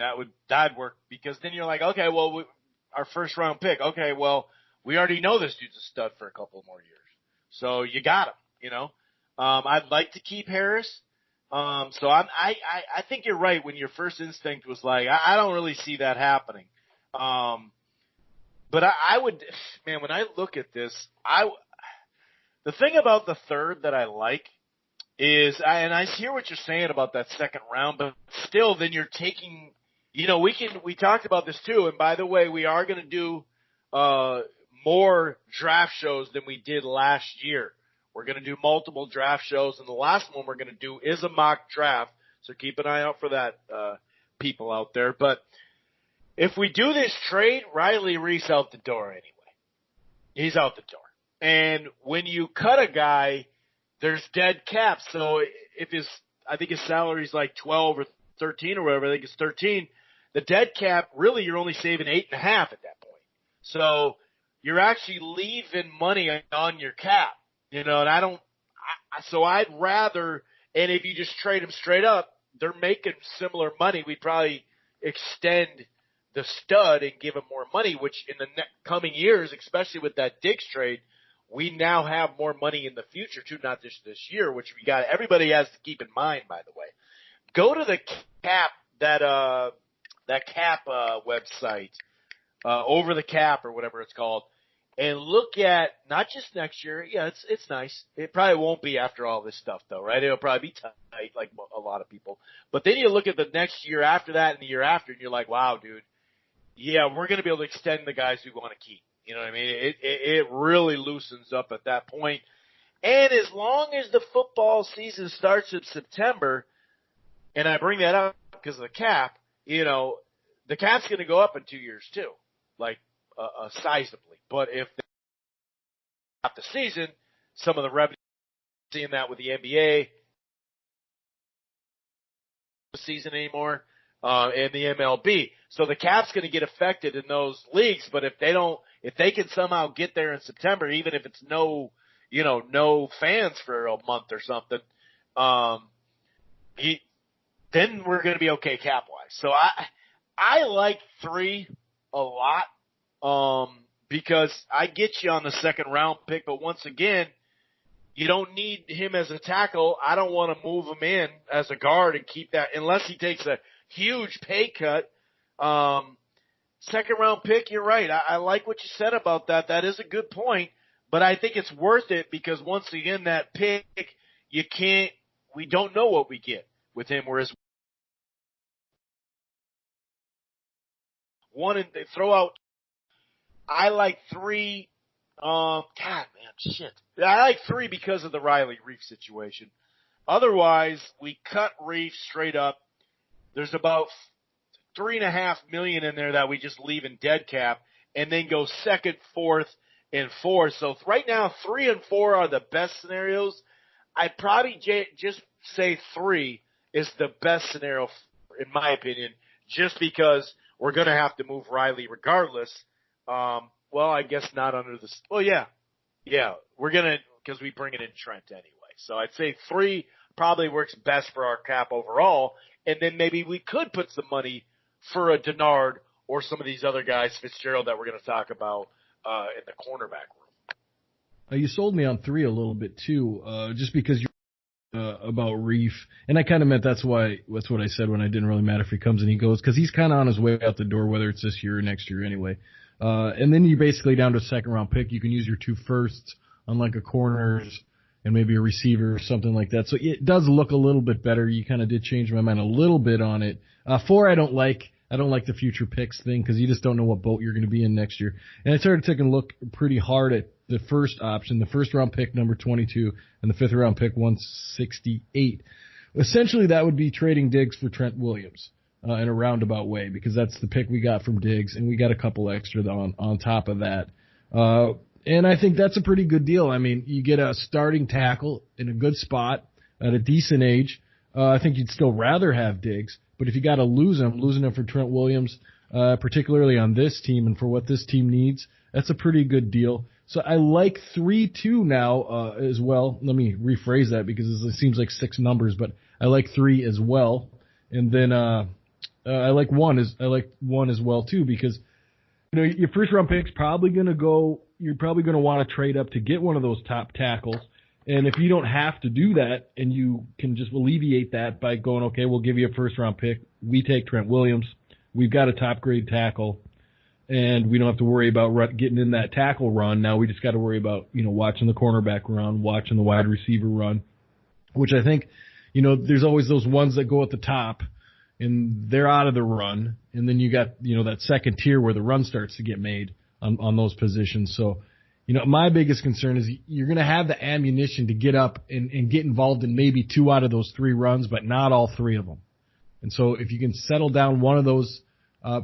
that'd work because then you're like, okay, well, our first round pick. Okay, well, we already know this dude's a stud for a couple more years. So you got him, I'd like to keep Harris. So I think you're right when your first instinct was like, I don't really see that happening. But I would, man, when I look at this, the thing about the third that I like is, and I hear what you're saying about that second round, but still then you're taking, we talked about this too. And by the way, we are going to do, more draft shows than we did last year. We're going to do multiple draft shows, and the last one we're going to do is a mock draft. So keep an eye out for that, people out there. But if we do this trade, Riley Reese out the door anyway. He's out the door. And when you cut a guy, there's dead cap. So if I think his salary is like 12 or 13 or whatever, I think it's 13. The dead cap, really, you're only saving 8.5 at that point. So you're actually leaving money on your cap, and so I'd rather, and if you just trade them straight up, they're making similar money. We'd probably extend the stud and give him more money, which in the coming years, especially with that Diggs trade, we now have more money in the future too, not just this year, which everybody has to keep in mind, by the way. Go to the cap, that cap website, Over the Cap or whatever it's called, and look at not just next year. Yeah, it's nice. It probably won't be after all this stuff though, right? It'll probably be tight like a lot of people. But then you look at the next year after that and the year after, and you're like, wow, dude, yeah, we're going to be able to extend the guys we want to keep. You know what I mean? It really loosens up at that point. And as long as the football season starts in September, and I bring that up because of the cap, the cap's going to go up in 2 years too, like sizably. But if they stop the season, some of the revenue, seeing that with the NBA season anymore, and the MLB. So the cap's going to get affected in those leagues. But if they can somehow get there in September, even if it's no fans for a month or something, then we're going to be okay cap wise. So I like 3 a lot, because I get you on the second round pick, but once again, you don't need him as a tackle. I don't want to move him in as a guard and keep that unless he takes a huge pay cut. Second round pick, you're right. I like what you said about that. That is a good point, but I think it's worth it because once again, that pick, we don't know what we get with him, whereas one and they throw out, I like 3. God, man, shit. I like 3 because of the Riley Reef situation. Otherwise, we cut Reef straight up. There's about $3.5 million in there that we just leave in dead cap, and then go second, fourth, and fourth. So right now, 3 and 4 are the best scenarios. I'd probably just say 3 is the best scenario, in my opinion, just because we're going to have to move Riley regardless. Well, I guess not under the. Well, yeah, we're gonna because we bring it in Trent anyway. So I'd say 3 probably works best for our cap overall, and then maybe we could put some money for a Denard or some of these other guys, Fitzgerald, that we're going to talk about in the cornerback room. You sold me on 3 a little bit too, just because you're about Reef, and I kind of meant that's what I said when I didn't really matter if he comes and he goes, because he's kind of on his way out the door, whether it's this year or next year anyway. And then you're basically down to a second round pick. You can use your 2 firsts on like a corners and maybe a receiver or something like that. So it does look a little bit better. You kind of did change my mind a little bit on it. 4, I don't like the future picks thing because you just don't know what boat you're going to be in next year. And I started taking a look pretty hard at the first option, the first round pick number 22 and the 5th round pick 168. Essentially, that would be trading Diggs for Trent Williams. In a roundabout way, because that's the pick we got from Diggs, and we got a couple extra on top of that. And I think that's a pretty good deal. I mean, you get a starting tackle in a good spot at a decent age. I think you'd still rather have Diggs, but if you got to losing him for Trent Williams, particularly on this team and for what this team needs, that's a pretty good deal. So I like 3-2 now as well. Let me rephrase that because it seems like 6 numbers, but I like 3 as well. And then I like 1 as well too because your first round pick's probably going to go. You're probably going to want to trade up to get one of those top tackles. And if you don't have to do that and you can just alleviate that by going, okay, we'll give you a first round pick. We take Trent Williams. We've got a top grade tackle. And we don't have to worry about getting in that tackle run. Now we just got to worry about, watching the cornerback run, watching the wide receiver run, which I think, there's always those ones that go at the top and they're out of the run. And then you got, that second tier where the run starts to get made on those positions. So, my biggest concern is you're going to have the ammunition to get up and get involved in maybe 2 out of those 3 runs, but not all 3 of them. And so if you can settle down one of those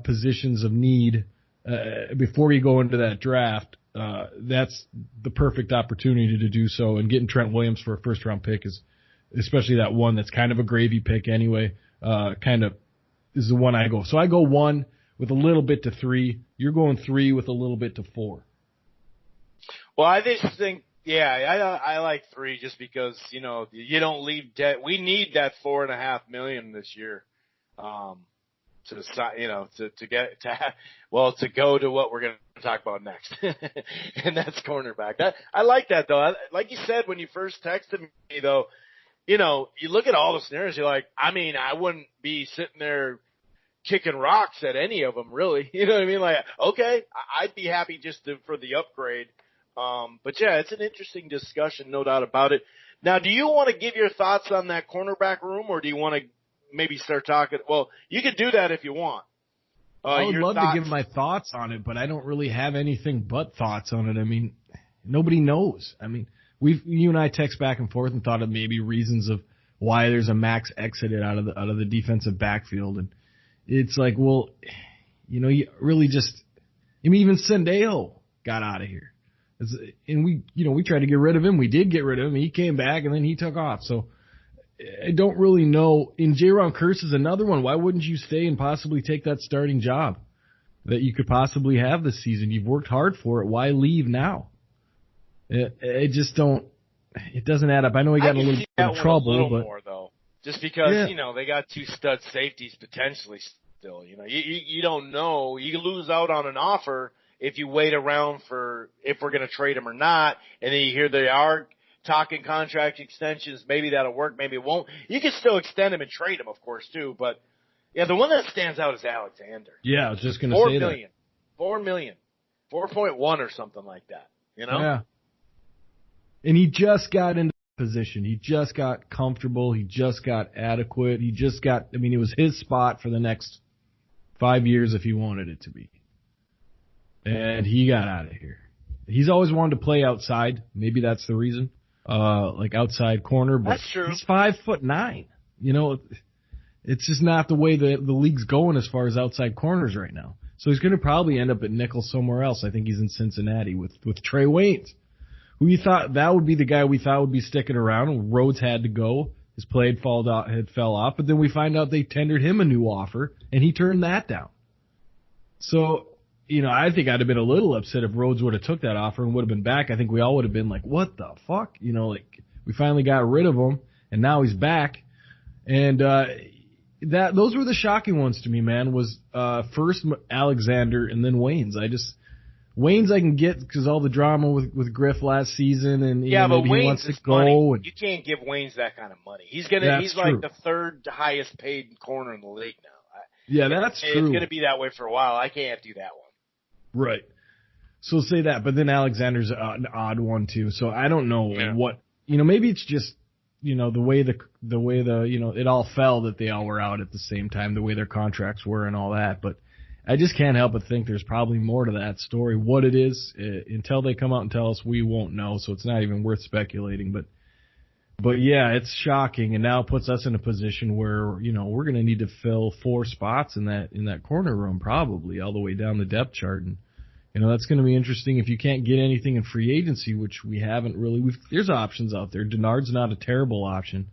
positions of need, before you go into that draft, that's the perfect opportunity to do so. And getting Trent Williams for a first round pick is, especially that one that's kind of a gravy pick anyway, kind of is the one I go. So I go 1 with a little bit to 3. You're going 3 with a little bit to 4. Well, I just think, I like 3 just because, you don't leave debt. We need that $4.5 million this year. To go to what we're going to talk about next. And that's cornerback. I like that though. Like you said, when you first texted me though, you look at all the scenarios, you're like, I wouldn't be sitting there kicking rocks at any of them really. You know what I mean? Like, okay, I'd be happy just for the upgrade. But yeah, it's an interesting discussion, no doubt about it. Now, do you want to give your thoughts on that cornerback room or do you want to maybe start talking? Well, you could do that if you want. I would love to give my thoughts on it, but I don't really have anything but thoughts on it. I mean, nobody knows. I mean, you and I text back and forth and thought of maybe reasons of why there's a max exited out of the defensive backfield, and it's like, well, you really just. I mean, even Sendejo got out of here, and we tried to get rid of him. We did get rid of him. He came back and then he took off. So. I don't really know. And J-Ron Curse is another one. Why wouldn't you stay and possibly take that starting job that you could possibly have this season? You've worked hard for it. Why leave now? It just don't. It doesn't add up. I know he got in a little bit of trouble, but more though, just because they got 2 stud safeties potentially still. You don't know. You can lose out on an offer if you wait around for if we're going to trade him or not, and then you hear they are talking contract extensions. Maybe that'll work. Maybe it won't. You can still extend him and trade him, of course, too. But, the one that stands out is Alexander. Yeah, I was just going to say that. $4 million. 4.1 or something like that, Yeah. And he just got into position. He just got comfortable. He just got adequate. He just got, it was his spot for the next 5 years if he wanted it to be. And he got out of here. He's always wanted to play outside. Maybe that's the reason. Like outside corner, but that's true. He's 5'9". It's just not the way the league's going as far as outside corners right now. So he's going to probably end up at nickel somewhere else. I think he's in Cincinnati with Trey Waynes, who you thought that would be the guy we thought would be sticking around. Rhodes had to go. His play had fell off, but then we find out they tendered him a new offer and he turned that down. So. I think I'd have been a little upset if Rhodes would have took that offer and would have been back. I think we all would have been like, what the fuck? We finally got rid of him and now he's back. And, those were the shocking ones to me, man, was, first Alexander and then Waynes. Waynes I can get because all the drama with Griff last season and, maybe Waynes he wants to go. Money. And, you can't give Waynes that kind of money. He's true. Like the 3rd highest paid corner in the league now. Yeah, that's true. It's going to be that way for a while. I can't do that one. Right. So say that, but then Alexander's an odd one too. So I don't know what, maybe it's just, the way it all fell that they all were out at the same time, the way their contracts were and all that. But I just can't help but think there's probably more to that story. What it is, until they come out and tell us, we won't know. So it's not even worth speculating. But yeah, it's shocking, and now it puts us in a position where we're going to need to fill 4 spots in that corner room, probably all the way down the depth chart, and that's going to be interesting if you can't get anything in free agency, which we haven't really. There's options out there. Denard's not a terrible option,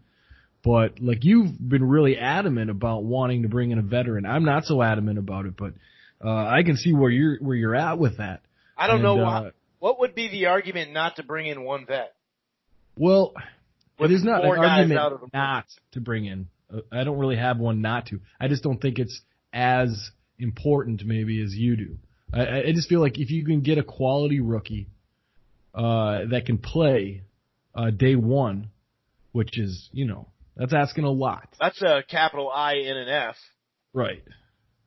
but like you've been really adamant about wanting to bring in a veteran. I'm not so adamant about it, but I can see where you're at with that. I don't know why. What would be the argument not to bring in one vet? Well, With there's not an more guys argument out of the not to bring in. I don't really have one not to. I just don't think it's as important maybe as you do. I just feel like if you can get a quality rookie that can play day one, which is, that's asking a lot. That's a capital I N and F. Right.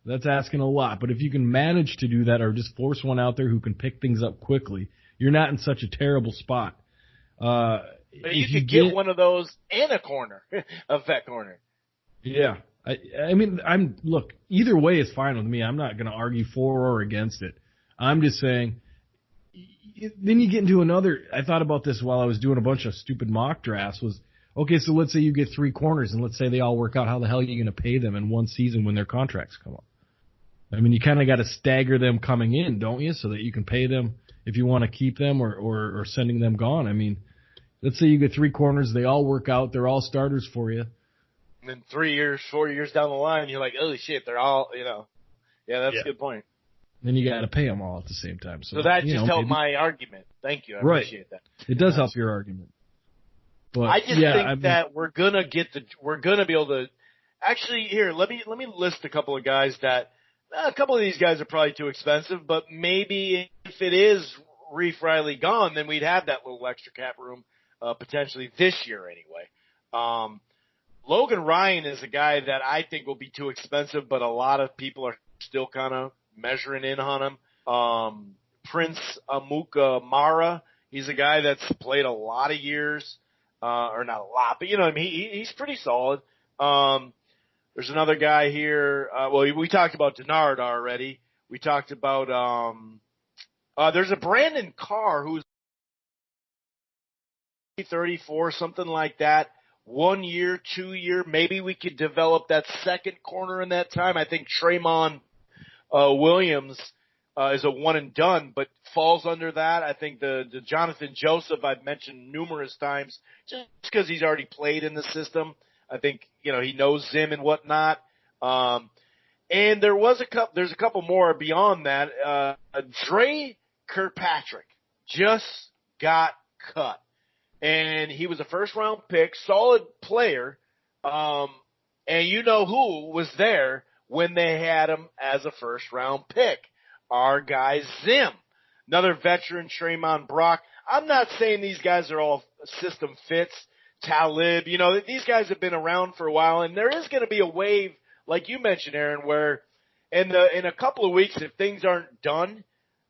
That's asking a lot. But if you can manage to do that or just force one out there who can pick things up quickly, you're not in such a terrible spot. But you could get one of those and a corner, a vet corner. Yeah. I mean, look, either way is fine with me. I'm not going to argue for or against it. I'm just saying, then you get into another, I thought about this while I was doing a bunch of stupid mock drafts was, okay, so let's say you get 3 corners and let's say they all work out. How the hell are you going to pay them in one season when their contracts come up? I mean, you kind of got to stagger them coming in, don't you? So that you can pay them if you want to keep them or sending them gone. I mean, let's say you get 3 corners, they all work out, they're all starters for you. And then 3 years, 4 years down the line, you're like, oh shit, they're all, Yeah, that's a good point. Then you got to pay them all at the same time. So that just helped my argument. Thank you. I appreciate that. It does help your argument. But I just think that we're gonna be able to. Actually, here, let me list a couple of guys that. A couple of these guys are probably too expensive, but maybe if it is Reef Riley gone, then we'd have that little extra cap room potentially this year anyway. Logan Ryan is a guy that I think will be too expensive, but a lot of people are still kind of measuring in on him. Prince Amuka Mara, he's a guy that's played a lot of years, or not a lot, but he's pretty solid. There's another guy here. We talked about Denard already. We talked about there's a Brandon Carr who's 34, something like that. 1 year, 2 year. Maybe we could develop that second corner in that time. I think Tremont Williams is a one and done, but falls under that. I think the Jonathan Joseph I've mentioned numerous times just because he's already played in the system. I think, he knows Zim and whatnot. And there's a couple more beyond that. Dre Kirkpatrick just got cut. And he was a first round pick, solid player. And you know who was there when they had him as a first round pick? Our guy Zim. Another veteran, Tremont Brock. I'm not saying these guys are all system fits. Talib, these guys have been around for a while, and there is going to be a wave, like you mentioned, Aaron, where in a couple of weeks, if things aren't done,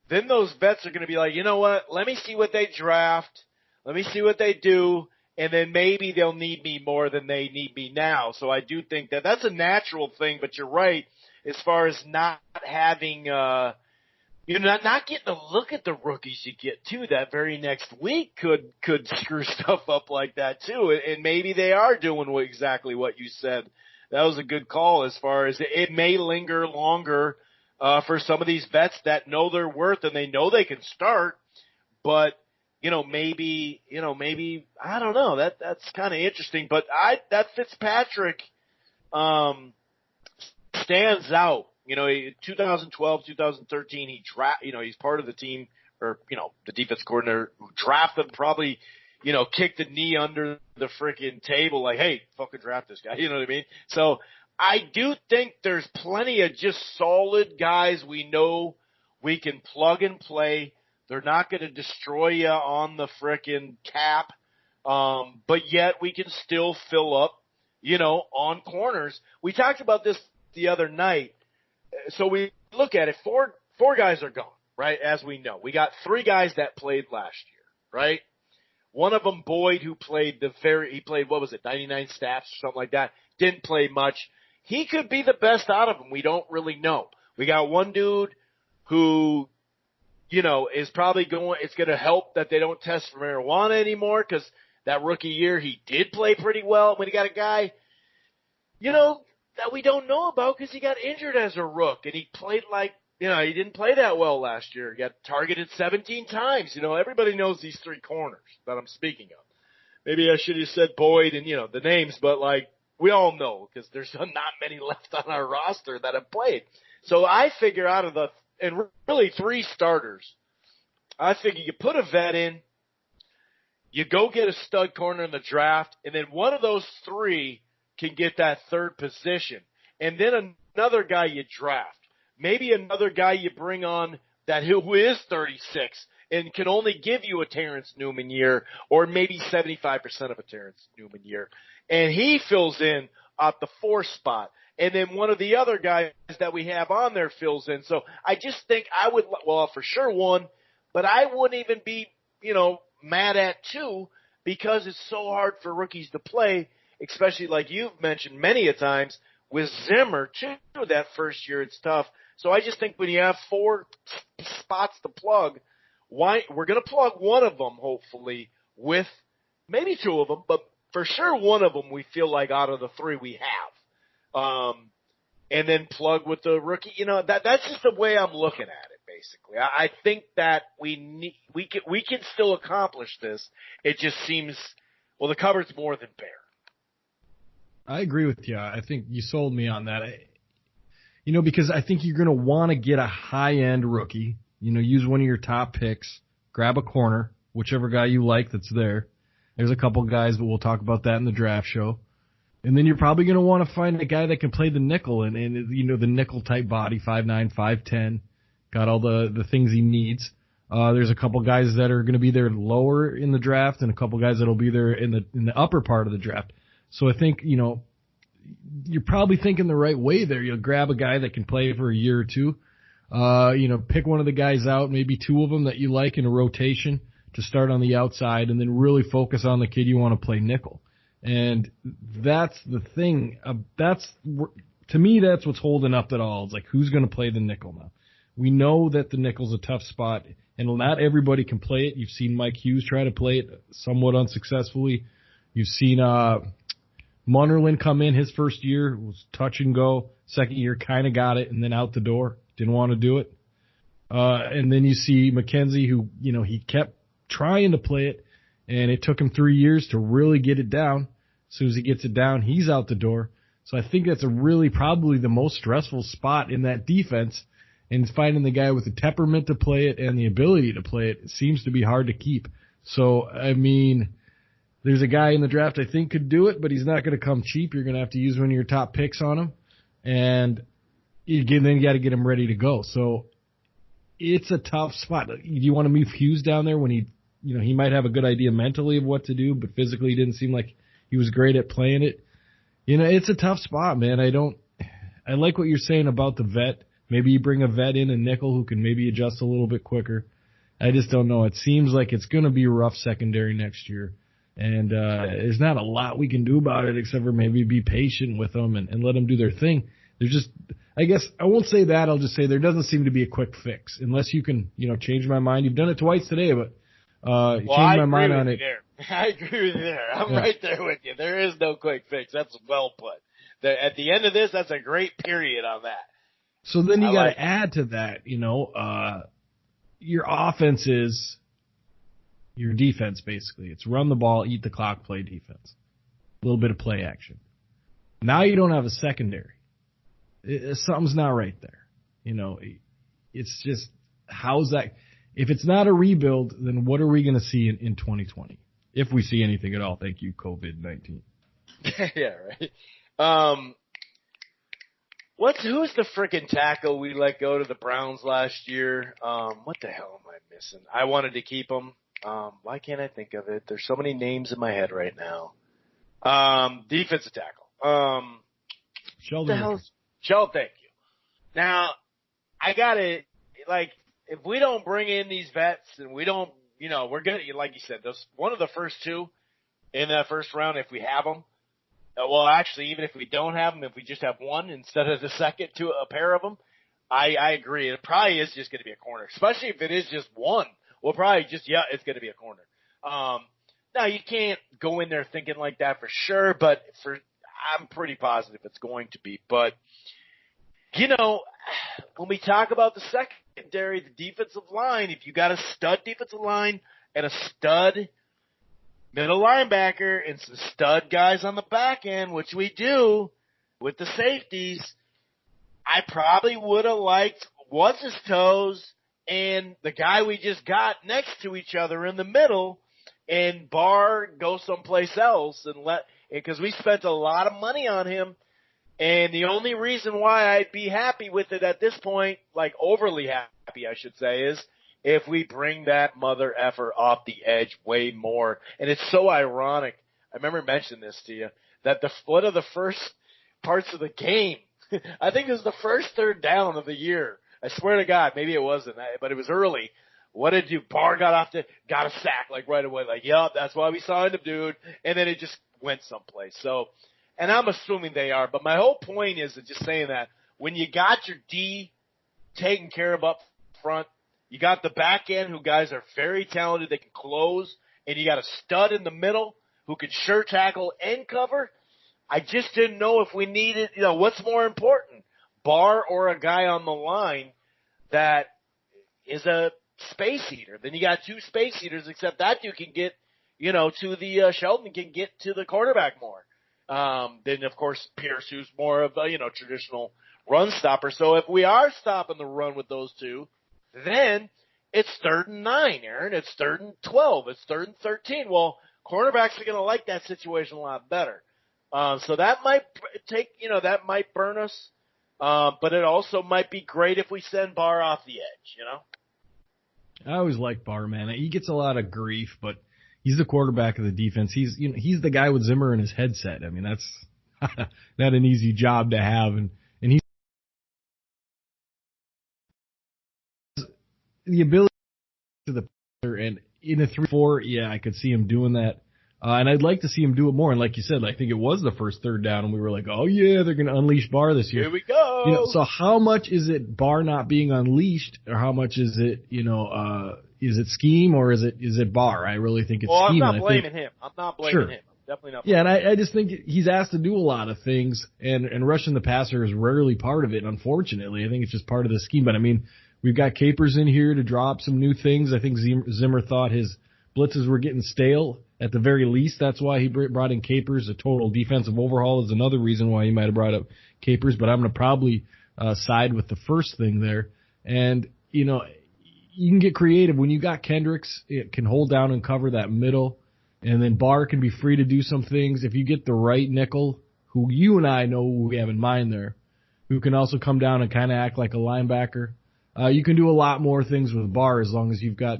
then those vets are going to be like, you know what, let me see what they draft, let me see what they do, and then maybe they'll need me more than they need me now. So I do think that that's a natural thing, but you're right, as far as not having not getting a look at the rookies you get too that very next week could screw stuff up like that too. And maybe they are doing exactly what you said. That was a good call as far as it may linger longer for some of these vets that know their worth and they know they can start. But, maybe I don't know. That's kind of interesting. But that Fitzpatrick stands out. 2012, 2013, he's part of the team or, the defense coordinator who drafted probably, kicked the knee under the freaking table like, hey, fucking draft this guy. You know what I mean? So I do think there's plenty of just solid guys we know we can plug and play. They're not going to destroy you on the freaking cap. But yet we can still fill up, on corners. We talked about this the other night. So we look at it, four guys are gone, right? As we know, we got 3 guys that played last year, right? One of them, Boyd, who played he played, 99 snaps or something like that. Didn't play much. He could be the best out of them. We don't really know. We got one dude who, is probably it's going to help that they don't test for marijuana anymore because that rookie year he did play pretty well. When he got a guy, that we don't know about because he got injured as a rook and he played he didn't play that well last year. He got targeted 17 times. Everybody knows these 3 corners that I'm speaking of. Maybe I should have said Boyd and, the names, but we all know because there's not many left on our roster that have played. So I figure out of and really 3 starters, I figure you put a vet in, you go get a stud corner in the draft, and then one of those three can get that third position. And then another guy you draft. Maybe another guy you bring on who is 36 and can only give you a Terrence Newman year, or maybe 75% of a Terrence Newman year. And he fills in at the 4 spot. And then one of the other guys that we have on there fills in. So I just think I would, well, for sure 1, but I wouldn't even be, mad at 2, because it's so hard for rookies to play, especially like you've mentioned many a times with Zimmer too. That first year it's tough. So I just think when you have 4 spots to plug, we're going to plug one of them hopefully with maybe 2 of them, but for sure one of them we feel like out of the 3 we have. And then plug with the rookie. That's just the way I'm looking at it. Basically, I think that we can still accomplish this. It just seems, the cupboard's more than bare. I agree with you. I think you sold me on that. Because I think you're going to want to get a high-end rookie. Use one of your top picks, grab a corner, whichever guy you like that's there. There's a couple guys, but we'll talk about that in the draft show. And then you're probably going to want to find a guy that can play the nickel and the nickel type body, 5'9", 5'10". Got all the things he needs. There's a couple guys that are going to be there lower in the draft, and a couple guys that'll be there in the upper part of the draft. So I think you're probably thinking the right way there. You'll grab a guy that can play for a year or 2. Pick one of the guys out, maybe 2 of them that you like in a rotation to start on the outside, and then really focus on the kid you want to play nickel. And that's the thing. To me, that's what's holding up it all. It's like, who's going to play the nickel now? We know that the nickel's a tough spot, and not everybody can play it. You've seen Mike Hughes try to play it somewhat unsuccessfully. You've seen Munnerlyn come in his first year, was touch and go. Second year, kind of got it, and then out the door. Didn't want to do it. And then you see McKenzie, who, he kept trying to play it, and it took him 3 years to really get it down. As soon as he gets it down, he's out the door. So I think that's probably the most stressful spot in that defense. And finding the guy with the temperament to play it and the ability to play it seems to be hard to keep. So, there's a guy in the draft I think could do it, but he's not going to come cheap. You're going to have to use one of your top picks on him. And then you got to get him ready to go. So, it's a tough spot. You want to move Hughes down there when he might have a good idea mentally of what to do, but physically he didn't seem like he was great at playing it. It's a tough spot, man. I like what you're saying about the vet. Maybe you bring a vet in, a nickel, who can maybe adjust a little bit quicker. I just don't know. It seems like it's going to be a rough secondary next year. And there's not a lot we can do about it except for maybe be patient with them and let them do their thing. There's just, I guess, I won't say that. I'll just say there doesn't seem to be a quick fix unless you can, change my mind. You've done it twice today, but change my mind on it. I agree with you there. I'm right there with you. There is no quick fix. That's well put. At the end of this, that's a great period on that. So then you got to add to that, your offense is your defense, basically. It's run the ball, eat the clock, play defense. A little bit of play action. Now you don't have a secondary. Something's not right there. It's just, how's that? If it's not a rebuild, then what are we going to see in 2020? If we see anything at all. Thank you, COVID-19. Yeah, right. Who's the frickin' tackle we let go to the Browns last year? What the hell am I missing? I wanted to keep him. Why can't I think of it? There's so many names in my head right now. Defensive tackle. Sheldon. Sheldon, thank you. Now, I gotta, if we don't bring in these vets and we don't, we're gonna, like you said, one of the first 2 in that first round, if we have them. Well, actually, even if we don't have them, if we just have one instead of the second to a pair of them, I agree. It probably is just going to be a corner, especially if it is just one. Well, probably just, it's going to be a corner. Now, you can't go in there thinking like that for sure, but I'm pretty positive it's going to be. But, when we talk about the secondary, the defensive line, if you got a stud defensive line and a stud middle linebacker and some stud guys on the back end, which we do with the safeties, I probably would have liked What's-His-Toes and the guy we just got next to each other in the middle, and Barr go someplace else because we spent a lot of money on him. And the only reason why I'd be happy with it at this point, like overly happy, I should say, is if we bring that mother effer off the edge way more. And it's so ironic. I remember mentioning this to you, that one of the first parts of the game, I think it was the first third down of the year. I swear to God, maybe it wasn't, but it was early. What did you? Barr got a sack like right away. Like, yup, that's why we signed him, dude. And then it just went someplace. So. And I'm assuming they are, but my whole point is just saying that when you got your D taken care of up front, you got the back end who guys are very talented, they can close, and you got a stud in the middle who can sure tackle and cover. I just didn't know if we needed, what's more important, Barr or a guy on the line that is a space eater. Then you got two space eaters, except that dude can get, to the Sheldon can get to the quarterback more. Then of course Pierce, who's more of a, traditional run stopper. So if we are stopping the run with those two, then it's 3rd and 9, Aaron. It's 3rd and 12. It's 3rd and 13. Well, cornerbacks are going to like that situation a lot better. So that might that might burn us. But it also might be great if we send Barr off the edge, I always like Barr, man. He gets a lot of grief, but he's the quarterback of the defense. He's the guy with Zimmer in his headset. I mean, that's not an easy job to have. And he's the ability to the passer, and in a 3-4, yeah, I could see him doing that. And I'd like to see him do it more. And like you said, I think it was the first third down, and we were like, oh yeah, they're going to unleash Barr this year. Here we go. So how much is it Barr not being unleashed, or how much is it, is it scheme, or is it Barr? I really think it's scheme. I'm not blaming him. I'm not blaming him. Definitely not. Yeah, and I just think he's asked to do a lot of things, and rushing the passer is rarely part of it, unfortunately. I think it's just part of the scheme. But, I mean, we've got Capers in here to drop some new things. I think Zimmer thought his blitzes were getting stale. At the very least, that's why he brought in Capers. A total defensive overhaul is another reason why he might have brought up Capers, but I'm going to probably side with the first thing there. And, you can get creative. When you got Kendricks, it can hold down and cover that middle, and then Barr can be free to do some things. If you get the right nickel, who you and I know who we have in mind there, who can also come down and kind of act like a linebacker, you can do a lot more things with Barr as long as you've got,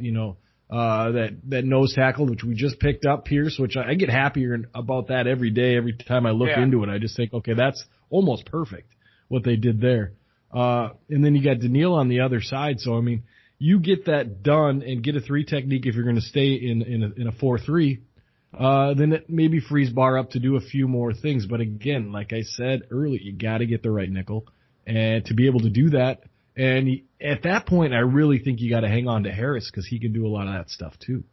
that nose tackle, which we just picked up, Pierce, which I get happier about that every day. Every time I look into it, I just think, okay, that's almost perfect what they did there. And then you got Daniil on the other side. So, I mean, you get that done and get a 3 technique if you're going to stay in a 4-3, then it maybe frees Barr up to do a few more things. But again, like I said earlier, you got to get the right nickel, and to be able to do that. And at that point, I really think you got to hang on to Harris because he can do a lot of that stuff too.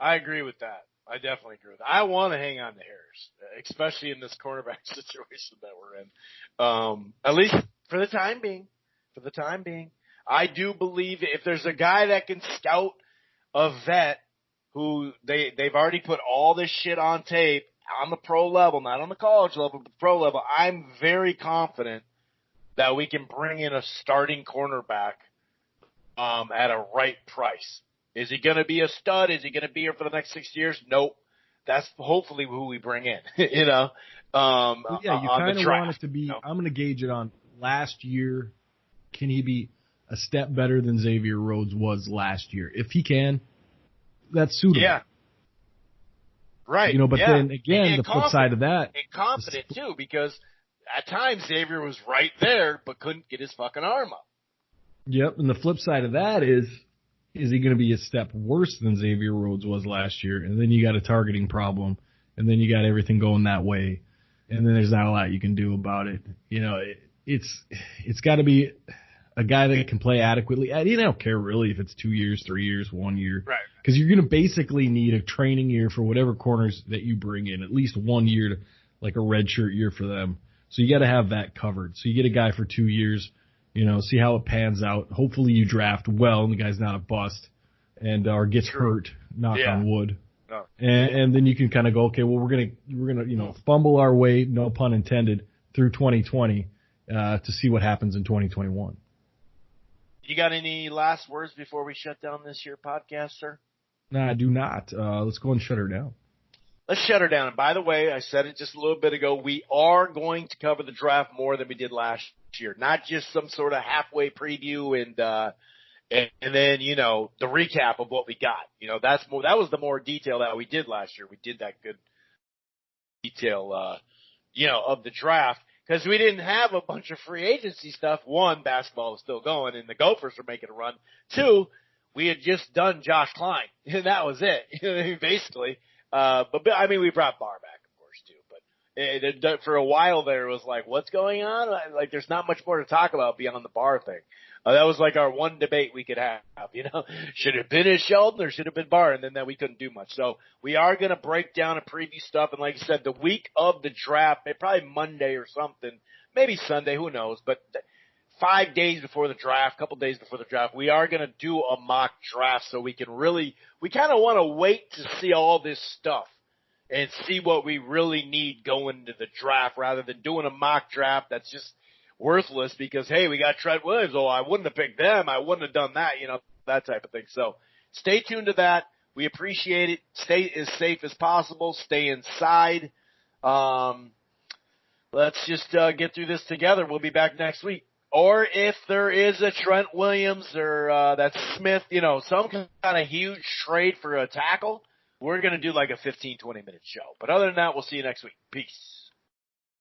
I agree with that. I definitely agree with that. I want to hang on to Harris, especially in this quarterback situation that we're in. At least for the time being. I do believe if there's a guy that can scout a vet who they've already put all this shit on tape on the pro level, not on the college level, but the pro level, I'm very confident that we can bring in a starting cornerback at a right price. Is he going to be a stud? Is he going to be here for the next 6 years? Nope. That's hopefully who we bring in, you kind of want it to be, I'm going to gauge it on last year. Can he be a step better than Xavier Rhodes was last year? If he can, that's suitable. Yeah. Right. But then again, the flip side of that. And confident too, because at times Xavier was right there, but couldn't get his fucking arm up. Yep. And the flip side of that is he going to be a step worse than Xavier Rhodes was last year? And then you got a targeting problem, and then you got everything going that way. And then there's not a lot you can do about it. It's got to be a guy that can play adequately. I don't care really if it's 2 years, 3 years, 1 year. Right. Because you're going to basically need a training year for whatever corners that you bring in, at least 1 year, like a redshirt year for them. So you got to have that covered. So you get a guy for 2 years, see how it pans out. Hopefully you draft well and the guy's not a bust or gets hurt, knock on wood. No. And then you can kind of go, okay, well, we're gonna fumble our way, no pun intended, through 2020 to see what happens in 2021. You got any last words before we shut down this here podcast, sir? No, I do not. Let's go and shut her down. Let's shut her down. And by the way, I said it just a little bit ago, we are going to cover the draft more than we did last year. Not just some sort of halfway preview and then, the recap of what we got. That was the more detail that we did last year. We did that good detail, of the draft because we didn't have a bunch of free agency stuff. One, basketball was still going and the Gophers were making a run. Two, we had just done Josh Klein and that was it, basically. But we brought Barr back, of course, too. But for a while there, it was like, what's going on? Like, there's not much more to talk about beyond the Barr thing. That was like our one debate we could have, Should it have been Sheldon or should it have been Barr? And then we couldn't do much. So we are going to break down and preview stuff. And like I said, the week of the draft, probably Monday or something, maybe Sunday, who knows. But 5 days before the draft, couple days before the draft, we are going to do a mock draft so we kind of want to wait to see all this stuff and see what we really need going into the draft rather than doing a mock draft that's just worthless because, hey, we got Trent Williams. Oh, I wouldn't have picked them. I wouldn't have done that, that type of thing. So stay tuned to that. We appreciate it. Stay as safe as possible. Stay inside. Let's just get through this together. We'll be back next week. Or if there is a Trent Williams or that Smith, some kind of huge trade for a tackle, we're going to do like a 15, 20-minute show. But other than that, we'll see you next week. Peace.